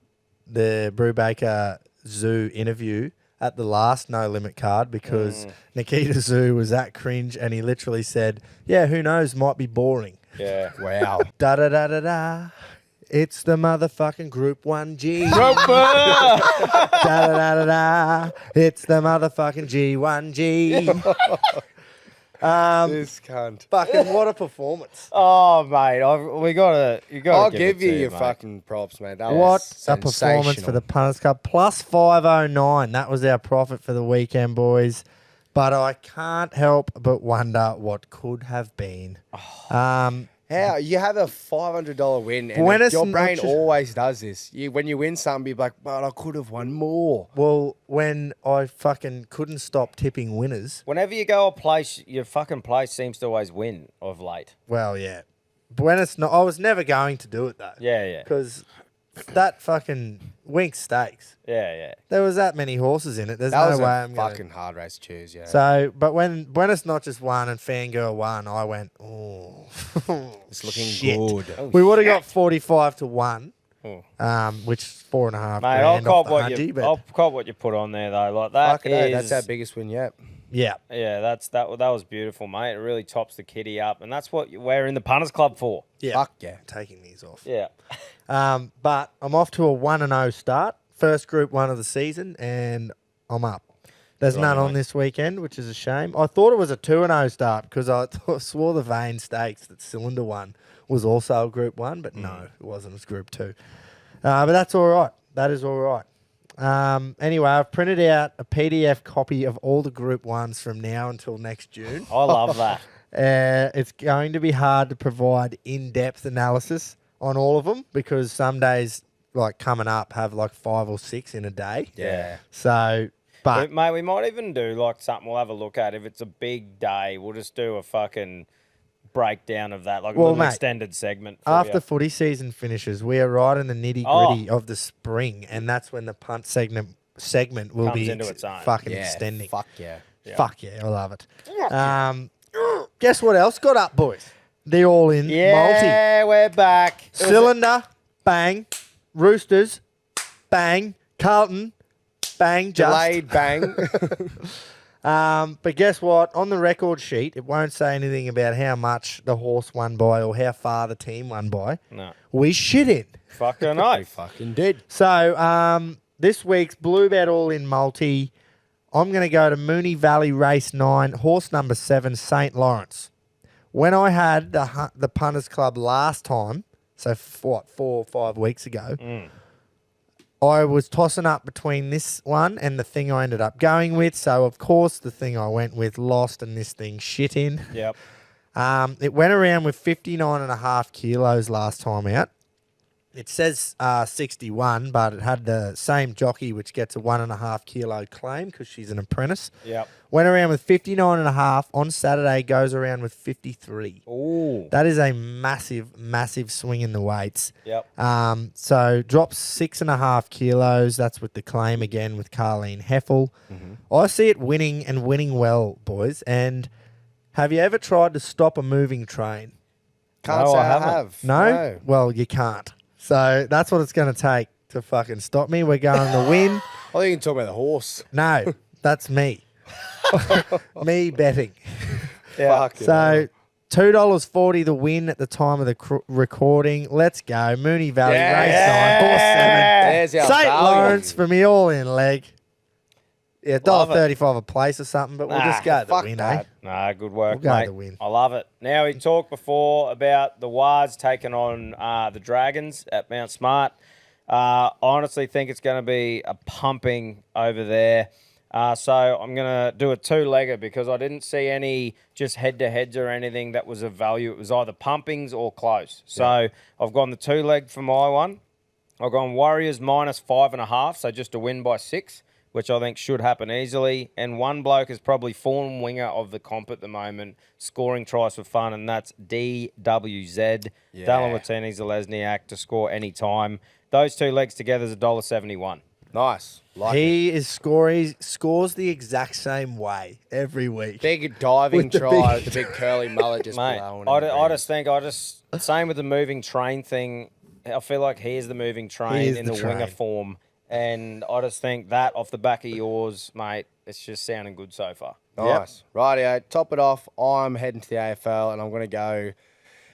the Brubaker Zoo interview at the last No Limit card because Nikita Zoo was that cringe and he literally said, yeah, who knows, might be boring. Yeah. Wow. Da-da-da-da-da. It's the motherfucking Group 1G. Groper! Da-da-da-da-da. It's the motherfucking G1G. This cunt. Fucking what a performance. Oh, mate, you gotta. I'll give give you it to your mate. fucking props, man. That What was a performance for the Punters Club. Plus 509. That was our profit for the weekend, boys. But I can't help but wonder what could have been. How you have a $500 win, and When it's your not brain just- always does this. When you win something, you're like, "But I could have won more." Well, when I fucking couldn't stop tipping winners. Whenever you go a place, your fucking place seems to always win of late. Well, yeah. But when it's not, I was never going to do it though. Yeah, yeah. Because that fucking Wink Stakes. Yeah, yeah. There was that many horses in it. There's That no was way a I'm going fucking hard race to choose. Yeah. So, but when it's not just one and Fangirl won, I went, oh, it's looking shit. good. Oh, We would have got 45 to 1, Oh. Which is 4.5 Mate, I'll grand off cop the what hunty, you. but I'll cop what you put on there though. Like that Fucking hell, is. that's our biggest win yet. yeah. Yeah, that was beautiful, mate. It really tops the kitty up, and that's what we're in the Punters Club for. Yeah. Fuck yeah. Taking these off. Yeah. But I'm off to a 1-0 start. First Group 1 of the season, and I'm up. There's Good none on you, on mate. this weekend, which is a shame. I thought it was a 2-0 start because I swore the Vane Stakes that Cylinder 1 was also a Group 1, but no, it wasn't. It was Group 2. But that's all right. That is all right. Anyway, I've printed out a PDF copy of all the Group 1s from now until next June. I love that. It's going to be hard to provide in-depth analysis on all of them because some days, like coming up, have like 5 or 6 in a day. Yeah. So, but Mate, we might even do like something we'll have a look at. If it's a big day, we'll just do a fucking breakdown of that, like a Well, little mate, extended segment. For after you. footy season finishes, we are right in the nitty-gritty of the spring, and that's when the punt segment will Comes be into its own. fucking Yeah. extending. Fuck yeah. Fuck yeah, I love it. Guess what else got up, boys? The all-in multi. Yeah, we're back. Cylinder, bang. Roosters, bang. Carlton, bang. Just. Delayed bang. But guess what? On the record sheet, it won't say anything about how much the horse won by or how far the team won by. No. We shit in. Fucking no. Fucking did. So this week's Bluebet all-in multi, I'm going to go to Mooney Valley Race 9, horse number 7, St. Lawrence. When I had the Punters Club last time, so 4 or 5 weeks ago, I was tossing up between this one and the thing I ended up going with. So, of course, the thing I went with lost and this thing shit in. Yep. It went around with 59.5 kilos last time out. It says 61, but it had the same jockey, which gets a 1.5 kilo claim because she's an apprentice. Yep. Went around with 59.5. On Saturday, goes around with 53. Ooh. That is a massive, massive swing in the weights. Yep. So drops 6.5 kilos. That's with the claim again with Carleen Heffel. I see it winning and winning well, boys. And have you ever tried to stop a moving train? Can't No, say I I haven't. have. No? Well, you can't. So that's what it's going to take to fucking stop me. We're going to win. I think you can talk about the horse. No, that's me. Me betting. Yeah. Fuck So $2.40 the win at the time of the recording. Let's go. Mooney Valley, Yeah. race 9, horse 7. There's our St. value. Lawrence for me all in leg. Yeah, Love it. $1.35 a place or something, but we'll just go the fuck win, that. eh? Nah, good work, We'll go mate. to win. I love it. Now, we talked before about the Wards taking on the Dragons at Mount Smart. I honestly think it's going to be a pumping over there. So I'm going to do a 2-legger because I didn't see any just head-to-heads or anything that was of value. It was either pumpings or close. So I've gone the 2-leg for my one. I've gone Warriors -5.5, so just a win by 6, which I think should happen easily. And one bloke is probably form winger of the comp at the moment, scoring tries for fun, and that's DWZ. Yeah. Dallin Watini-Zalesniak to score any time. Those 2 legs together is $1.71. Nice. Like it. He scores the exact same way every week. Big diving With the try, big- the big curly mullet just Mate, blowing. I just think, same with the moving train thing. I feel like he is the moving He train is in the the winger train. form. And I just think that off the back of yours, mate, it's just sounding good so far. Nice. Rightio. Top it off. I'm heading to the AFL and I'm going to go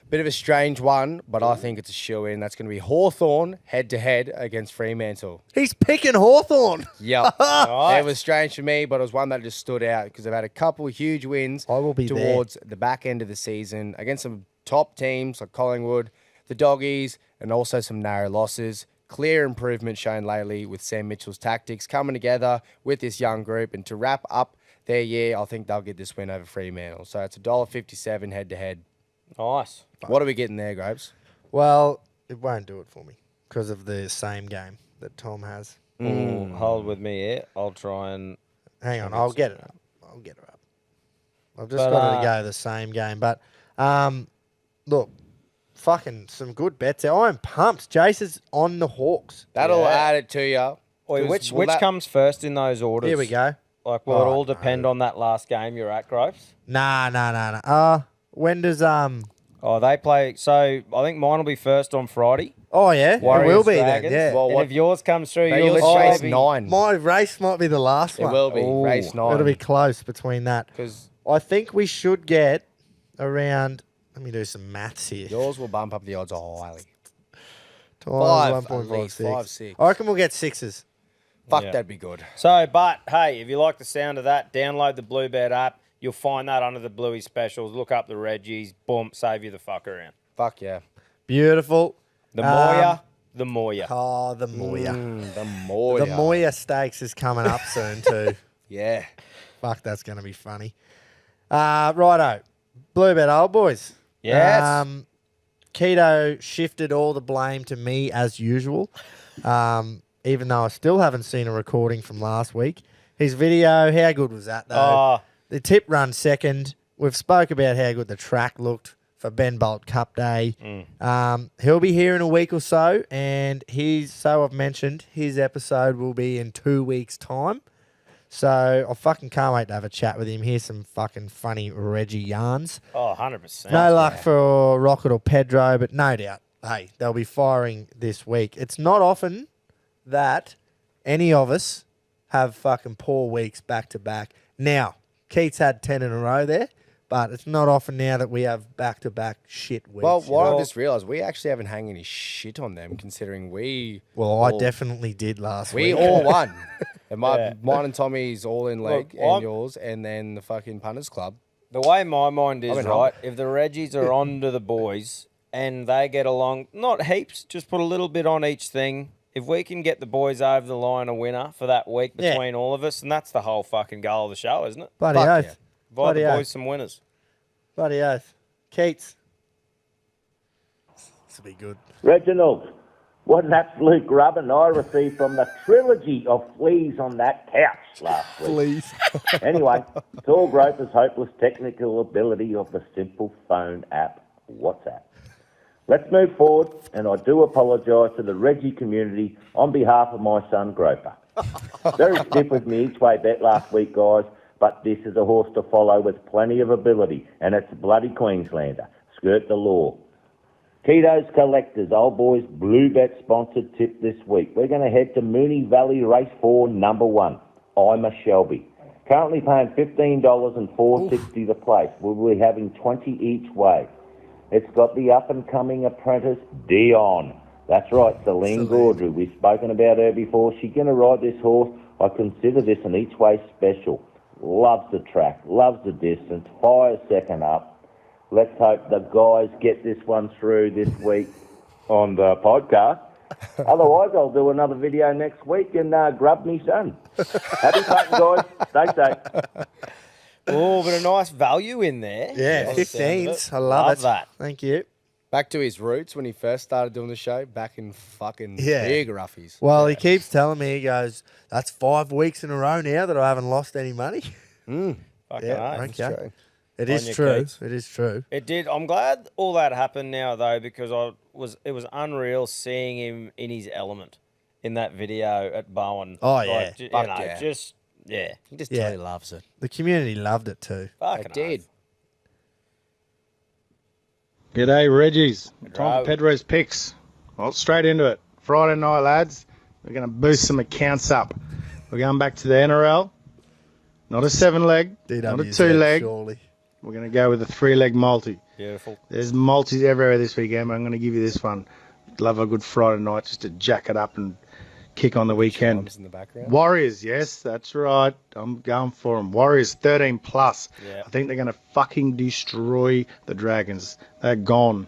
bit of a strange one, but I think it's a shoe-in. That's going to be Hawthorn head-to-head against Fremantle. He's picking Hawthorn. Yep. Nice. It was strange for me, but it was one that just stood out because they've had a couple of huge wins I will be towards the back end of the season against some top teams like Collingwood, the Doggies, and also some narrow losses. Clear improvement shown lately with Sam Mitchell's tactics coming together with this young group. And to wrap up their year, I think they'll get this win over Fremantle. So it's $1.57 head-to-head. Nice. What are we getting there, Grapes? Well, it won't do it for me because of the same game that Tom has. Ooh, hold with me here. I'll try and... Hang on, I'll get it up. I'll get her up. I've just But, got to go the same game. But look, fucking some good bets there. I'm pumped. Jace is on the Hawks. That'll Yeah. add it to you. Wait, which comes first in those orders? Here we go. Like, will it Oh, all depend on that last game you're at, Groves? Nah. When does Oh, they play... So, I think mine will be first on Friday. Oh yeah, it Warriors, will be Dragons. then. Yeah. Well, And what- if yours comes through, No, you'll yours literally race be... 9. My race might be the last It one. will be. Ooh. Race 9. It'll be close between that. Because I think we should get around. Let me do some maths here. yours will bump up the odds highly. Times Five, at least, 1.56. 5, 6. I reckon we'll get 6s. Fuck, Yeah. that'd be good. So, but, hey, if you like the sound of that, download the Bluebet app. You'll find that under the Bluey specials. Look up the Reggies. Boom, save you the fuck around. Fuck yeah. Beautiful. The Moya, The Moya. Oh, the Moya. The Moya. The Moya Stakes is coming up soon too. Yeah. Fuck, that's going to be funny. Righto. Bluebet old boys. Yes. Keto shifted all the blame to me as usual, even though I still haven't seen a recording from last week. His video, how good was that though? Oh, The tip run second. We've spoke about how good the track looked for Ben Bolt Cup Day. He'll be here in a week or so, and so I've mentioned, his episode will be in 2 weeks' time. So I fucking can't wait to have a chat with him. Here's some fucking funny Reggie yarns. 100%. No luck for Rocket or Pedro, but no doubt, hey, they'll be firing this week. It's not often that any of us have fucking poor weeks back to back. Now, Keats had 10 in a row there, but it's not often now that we have back to back shit weeks. Well, you what know? I've just realised, we actually haven't hung any shit on them, considering we... I definitely did last We week. all won. And Yeah. mine and Tommy's all in leg, Look, and yours, and then the fucking punters club. The way my mind is, been right, if the Reggies are on to the boys and they get along, not heaps, just put a little bit on each thing. If we can get the boys over the line a winner for that week Yeah. between all of us, and that's the whole fucking goal of the show, isn't it? Bloody Fuck oath. yeah. Provide Bloody the oath. boys some winners. Bloody oath. Keats. This will be good. Reginald, what an absolute grubbing I received from the trilogy of fleas on that couch last week. Please. Anyway, it's all Groper's hopeless technical ability of the simple phone app WhatsApp. Let's move forward, and I do apologise to the Reggie community on behalf of my son Groper. Very stiff with me each way bet last week, guys, but this is a horse to follow with plenty of ability, and it's bloody Queenslander. Skirt the law. Keto's Collectors, old boys, Blue Bet sponsored tip this week. We're going to head to Moonee Valley Race 4, number 1. I'm a Shelby. Currently paying $15 and $4.60 the place. We'll be having 20 each way. It's got the up-and-coming apprentice, Dion. That's right, Celine Gaudreau. We've spoken about her before. She's going to ride this horse. I consider this an each-way special. Loves the track, loves the distance, fires second up. Let's hope the guys get this one through this week on the podcast. Otherwise, I'll do another video next week and grub me son. Happy hunting, guys. Stay safe. Oh, but a nice value in there. Yeah, By the sound of 15s. it. I love it. that. Thank you. Back to his roots when he first started doing the show, back in fucking Yeah. big roughies. Well, he keeps telling me, he goes, that's 5 weeks in a row now that I haven't lost any money. Fucking Yeah, oath. okay. It On is your true. Keats. It is true. It did. I'm glad all that happened now though, because it was unreal seeing him in his element in that video at Bowen. Oh, yeah. Like, Fuck yeah. He Just Yeah. totally loves it. The community loved it too. fucking I did. oath. G'day, Reggies. Time Bro. for Pedro's picks. Well, straight into it. Friday night, lads. We're going to boost some accounts up. We're going back to the NRL. Not a 7-leg, not a DWZ, 2-leg. surely. We're going to go with a 3-leg multi. Beautiful. There's multis everywhere this weekend, but I'm going to give you this one. Love a good Friday night just to jack it up and kick on the weekend. Chimes in the background. Warriors, yes, that's right. I'm going for them. Warriors 13 plus. Yeah. I think they're going to fucking destroy the Dragons. They're gone.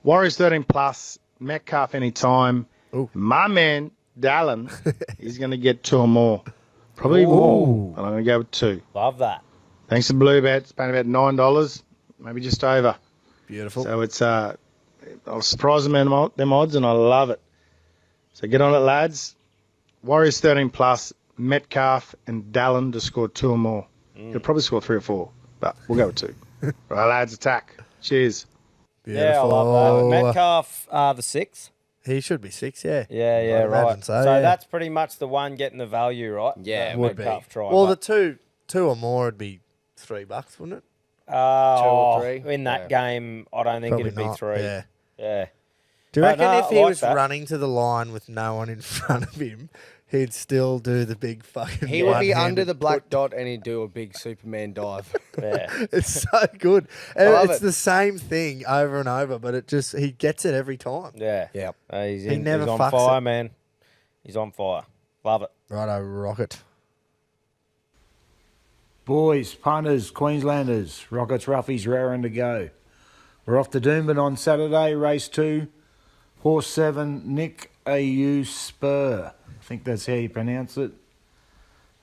Warriors 13 plus. Metcalf anytime. Ooh. My man, Dallin, he's going to get 2 or more. Probably more. But I'm going to go with 2. Love that. Thanks to Blue Bet. It's paying about $9. Maybe just over. Beautiful. So it's, I'll surprise them odds, and I love it. So get on it, lads. Warriors 13 plus, Metcalf and Dallin to score 2 or more. He'll probably score 3 or 4, but we'll go with 2. Right, lads, attack. Cheers. Beautiful. Yeah, I love that. Metcalf, the 6th. He should be 6, yeah. Yeah, I'd imagine right. so, yeah. that's pretty much the one getting the value, right? Yeah, The Would be. Metcalf try. Well, but- the two or more would be $3, wouldn't it? Oh, 2 or 3? in that Yeah. game, I don't think Probably it'd be not. 3. Yeah. Yeah. Do you But reckon no, if I he like was that. running to the line with no one in front of him, he'd still do the big fucking He would be one-handed under the black put- dot and he'd do a big Superman dive. Yeah. It's so good. And love it's it. the same thing over and over, but he gets it every time. Yeah. Yep. He's, He never he's on fucks fire, it. man. He's on fire. Love it. Righto, Rocket. Boys, punters, Queenslanders, Rockets, Roughies, raring to go. We're off to Doomben on Saturday, race 2. Horse 7, Nick A.U. Spur. I think that's how you pronounce it.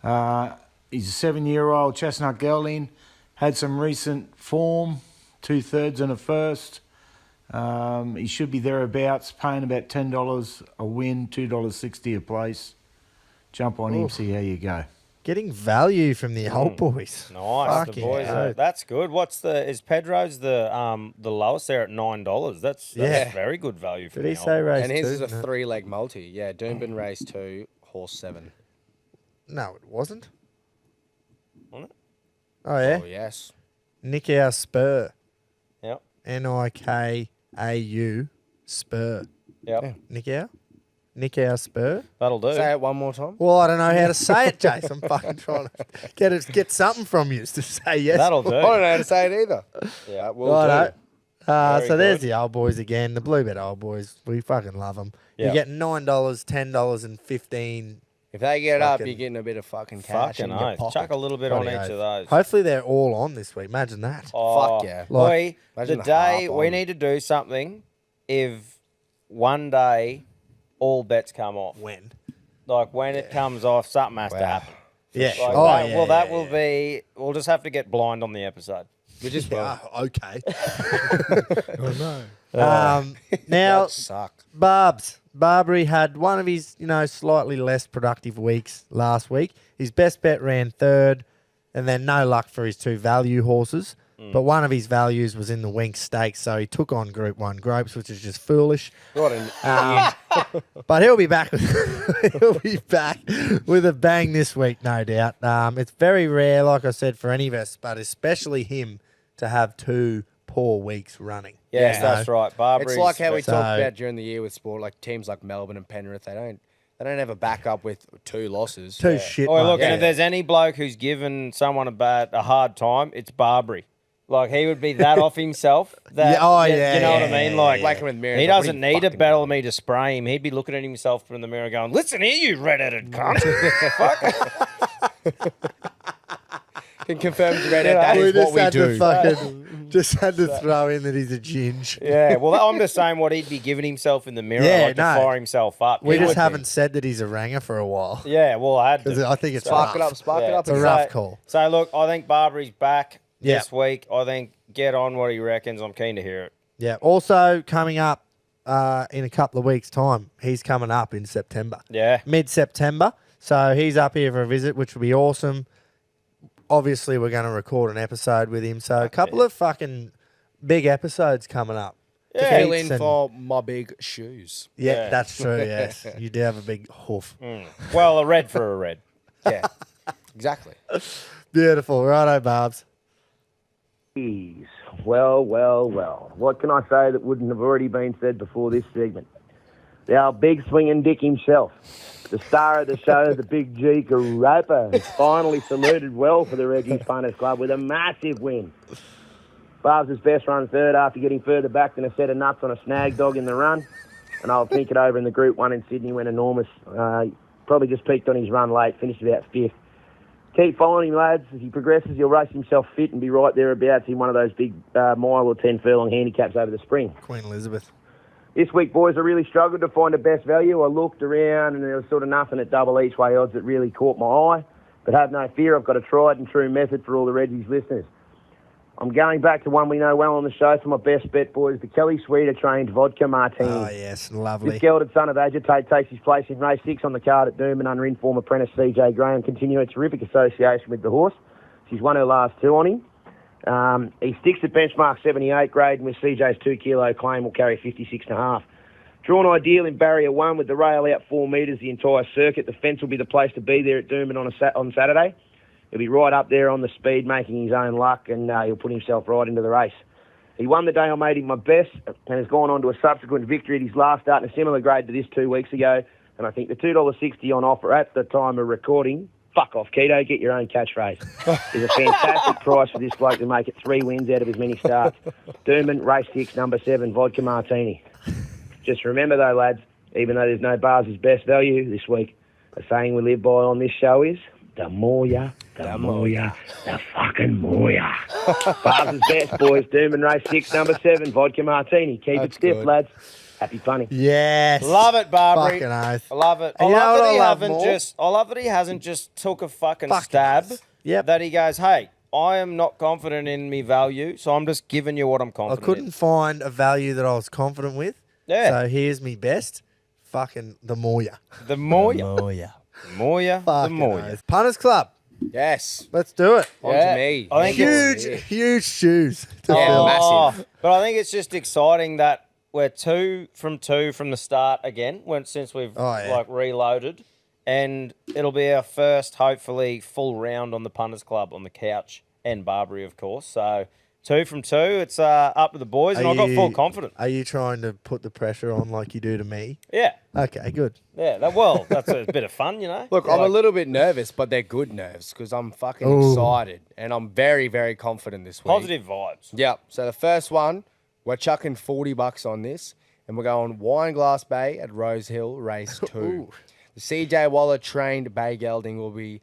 He's a 7-year-old chestnut gelding. Had some recent form, 2/3 and a first. He should be thereabouts, paying about $10 a win, $2.60 a place. Jump on him, see how you go. Getting value from the old boys. Nice, the Fucking boys. hell. That's good. Is Pedro's the lowest there at $9? That's Yeah. very good value for Did the he old say boys. race And his 2? is a No. 3-leg multi. Yeah, Doomben race 2, horse 7. No, it wasn't. Wasn't it? Oh, yeah? Oh, yes. Nikau Spur. Yep. Nikau Spur. Yep. Nikau Spur. That'll do. Say it one more time. Well, I don't know how to say it, Jace. I'm fucking trying to get something from you to say yes. That'll do. I don't know how to say it either. Yeah, we'll Righto. do. Very So there's good. the old boys again, the Bluebet old boys. We fucking love them. Yeah. You get $9, $10, and $15. If they get up, Fucking- you're getting a bit of fucking cash Fucking in your oath. pocket. Chuck a little bit on Bloody each oath. of those. Hopefully they're all on this week. Imagine that. Oh, Fuck yeah. Boy, Imagine the the half day we on. need to do something if one day all bets come off. When? Like when it comes off, something has to Wow. happen. Yeah. Like Oh, that, yeah, well, that yeah, will yeah. be. We'll just have to get blind on the episode. We just will. Ah, okay. Oh, no. Now, That suck. Barbary had one of his, slightly less productive weeks last week. His best bet ran third, and then no luck for his 2 value horses. But one of his values was in the Wink Stakes, so he took on Group 1 Gropes, which is just foolish. What an But he'll be back. He'll be back with a bang this week, no doubt. It's very rare, like I said, for any of us, but especially him to have 2 poor weeks running. Yes, You know? that's right. Barbary. It's like how we So- talked about during the year with sport, like teams like Melbourne and Penrith. They don't have a backup with 2 losses. 2 shit. Oh, look, marks. and if there's any bloke who's given someone a hard time, it's Barbary. Like he would be that off himself. That, Yeah, oh, you yeah, know what yeah, I mean? yeah, Like Like him with Mirrors, he like, what doesn't are you need a fucking battle doing? me to spray him. He'd be looking at himself in the mirror, going, "Listen here, you red-headed cunt." Can confirm to Reddit that we is what just we had do. to fucking just had to throw in that he's a ginge. Yeah, well, I'm just saying what he'd be giving himself in the mirror, Yeah, like no. to fire himself up. We He just would be. haven't said that he's a ranger for a while. Yeah, well, I had 'Cause to. I think it's Spark it rough. up, spark it up. It's a rough call. So look, I think Barbary's back Yeah. this week. I think get on what he reckons. I'm keen to hear it. Yeah. Also coming up in a couple of weeks' time, he's coming up in September. Yeah. Mid-September. So he's up here for a visit, which will be awesome. Obviously, we're going to record an episode with him. So a couple of fucking big episodes coming up. Yeah. Fill Defeats in and- for my big shoes. Yeah, Yeah. that's true, yes. You do have a big hoof. Well, a red for a red. Yeah, exactly. Beautiful. Righto, Barbs. Jeez. Well. What can I say that wouldn't have already been said before this segment? Our big swinging dick himself, the star of the show, the big G Groper, has finally saluted well for the Reggies Punters Club with a massive win. Barb's best run third after getting further back than a set of nuts on a snag dog in the run. And I'll think it over in the Group 1 in Sydney, went enormous. Probably just peaked on his run late, finished about 5th. Keep following him, lads. As he progresses, he'll race himself fit and be right thereabouts in one of those big mile or 10 furlong handicaps over the spring. Queen Elizabeth. This week, boys, I really struggled to find a best value. I looked around and there was sort of nothing at double each way odds that really caught my eye. But have no fear, I've got a tried and true method for all the Reggie's listeners. I'm going back to one we know well on the show for my best bet, boys, the Kelly Sweeter trained vodka martini. Oh, yes. Lovely. This gelded son of Agitate takes his place in race 6 on the card at Doomben under inform apprentice CJ Graham, continuing a terrific association with the horse. She's won her last 2 on him. He sticks at benchmark 78 grade, and with CJ's 2 kilo claim will carry 56.5. Drawn ideal in barrier 1 with the rail out 4 metres the entire circuit. The fence will be the place to be there at Doomben on Saturday. He'll be right up there on the speed, making his own luck, and he'll put himself right into the race. He won the day I made him my best and has gone on to a subsequent victory at his last start in a similar grade to this 2 weeks ago. And I think the $2.60 on offer at the time of recording, fuck off, Keto, get your own catchphrase, is a fantastic price for this bloke to make it 3 wins out of his many starts. Doomben, race 6, number 7, vodka martini. Just remember, though, lads, even though there's no Bars' best value this week, the saying we live by on this show is, the more ya, the fucking more ya. Bars' best, boys. Doomben, race 6, number 7, vodka martini. Keep That's it stiff, good. lads. Happy funny. Yes. Love it, Barbary. Fucking oath. I love it. I And you know love what that he I love haven't more? just. I love that he hasn't just took a fucking Fucking stab. oath. Yep. That he goes, hey, I am not confident in me value, so I'm just giving you what I'm I confident couldn't find a value that I was confident with. Yeah. So here's me best. Fucking the Moya. in. The more you, Moya. the more you, the Fucking more you. oath. Punters Club. Yes. Let's do it. On Yeah. to me. I think it's- Huge shoes to Yeah, fill. massive. But I think it's just exciting that we're 2 from the start again. Since we've reloaded, and it'll be our first, hopefully, full round on the Punters Club on the couch and Barbary, of course. So 2 from 2. It's up to the boys, and I've got full confidence. Are you trying to put the pressure on like you do to me? Yeah, Okay, good. yeah. That's a bit of fun, you know. Look, I'm a little bit nervous, but they're good nerves because I'm fucking excited and I'm very, very confident this week. Positive vibes. Yep. So the first one, we're chucking $40 on this, and we're going Wineglass Bay at Rose Hill, race 2. The CJ Waller trained bay gelding will be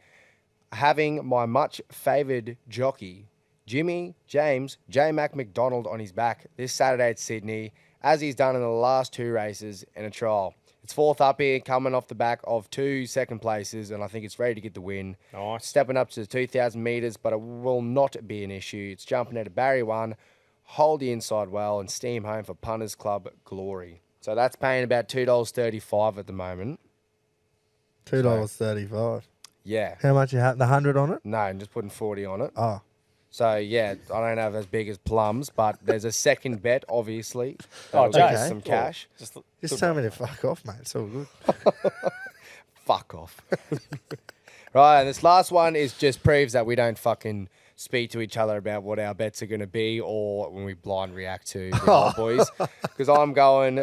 having my much favoured jockey, Jimmy James J. Mac McDonald, on his back this Saturday at Sydney, as he's done in the last 2 races in a trial. It's 4th up here, coming off the back of 2 second places, and I think it's ready to get the win. Nice. Stepping up to 2,000 metres, but it will not be an issue. It's jumping out of barrier 1, hold the inside well, and steam home for Punters Club glory. So that's paying about $2.35 at the moment. $2.35. Yeah. How much you have? The 100 on it? No, I'm just putting 40 on it. Oh. So, yeah, I don't have as big as plums, but there's a second bet, obviously. Oh, That'll get Jay. us some cash. Just tell me to fuck off, mate. It's all good. Fuck off. Right, and this last one just proves that we don't fucking speak to each other about what our bets are going to be or when we blind react to the old boys. Because I'm going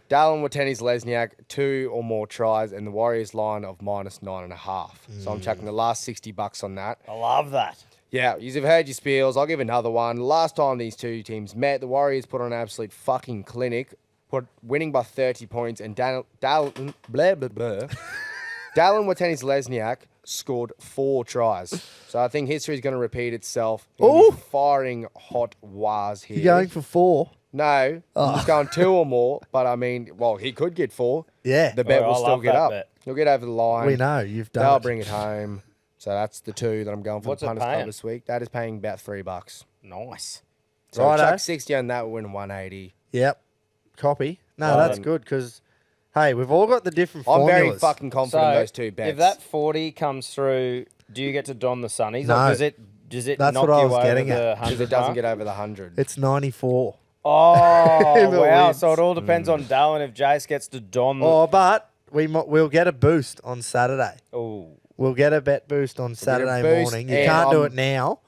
Dallin Wateni's Lesniak, 2 or more tries, and the Warriors line of -9.5. So I'm chucking the last $60 on that. I love that. Yeah, you've heard your spiels. I'll give another one. Last time these two teams met, the Warriors put on an absolute fucking clinic, winning by 30 points, and Dallin Wateni's Lesniak scored 4 tries. So I think history is going to repeat itself. He'll be firing hot wars here. You going for 4? No, he's going 2 or more. But I mean, well, he could get 4. Yeah. The bet Oh, will I still love get that up. bet. He'll get over the line. We know. You've done They'll it. bring it home. So that's the 2 that I'm going for What's the it Punters Club paying? this week. That is paying about $3. Nice. So Righto. chuck 60 on that, win 180. Yep. Copy. No, Well that's done. good because, hey, we've all got the different I'm formulas. very fucking confident in those 2 bets. If that 40 comes through, do you get to don the sunnies? No. Like, does it That's knock what I you was over getting the at. 100 because it doesn't mark? get over the 100. It's 94. Oh, If it wow. wins. So it all depends on Dallin if Jace gets to don the... Oh, but we'll get a boost on Saturday. Oh. We'll get a bet boost on Saturday boost morning. You and can't do I'm- it now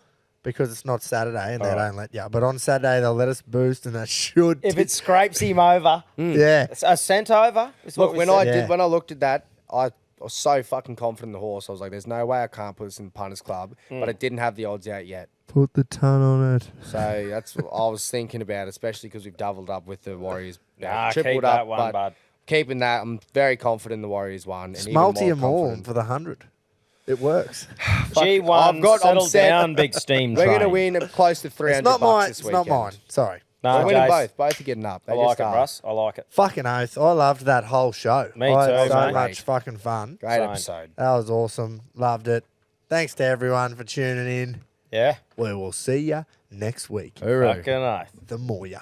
because it's not Saturday and they All right. don't let you. But on Saturday, they'll let us boost and that should. If it scrapes him over, yeah. a cent over? Is what Look, we when said. I looked at that, I was so fucking confident in the horse. I was like, there's no way I can't put this in the Punters Club. But it didn't have the odds out yet. Put the ton on it. So that's what I was thinking about, especially because we've doubled up with the Warriors. Nah, tripled keep that up, one, but bud. keeping that, I'm very confident the Warriors won. And even more Multi them all confident. for the 100. It works. G1, I'm settle set. down, big steam We're train. going to win close to 300 It's not bucks mine. this It's weekend. not mine. Sorry. No, We're winning Jace, both. Both are getting up. I They like just it, are. Russ. I like it. Fucking oath. I loved that whole show. Me I had too, so mate. much fucking fun. Great Same. episode. That was awesome. Loved it. Thanks to everyone for tuning in. Yeah? We will see you next week. Fucking oath. The Moya.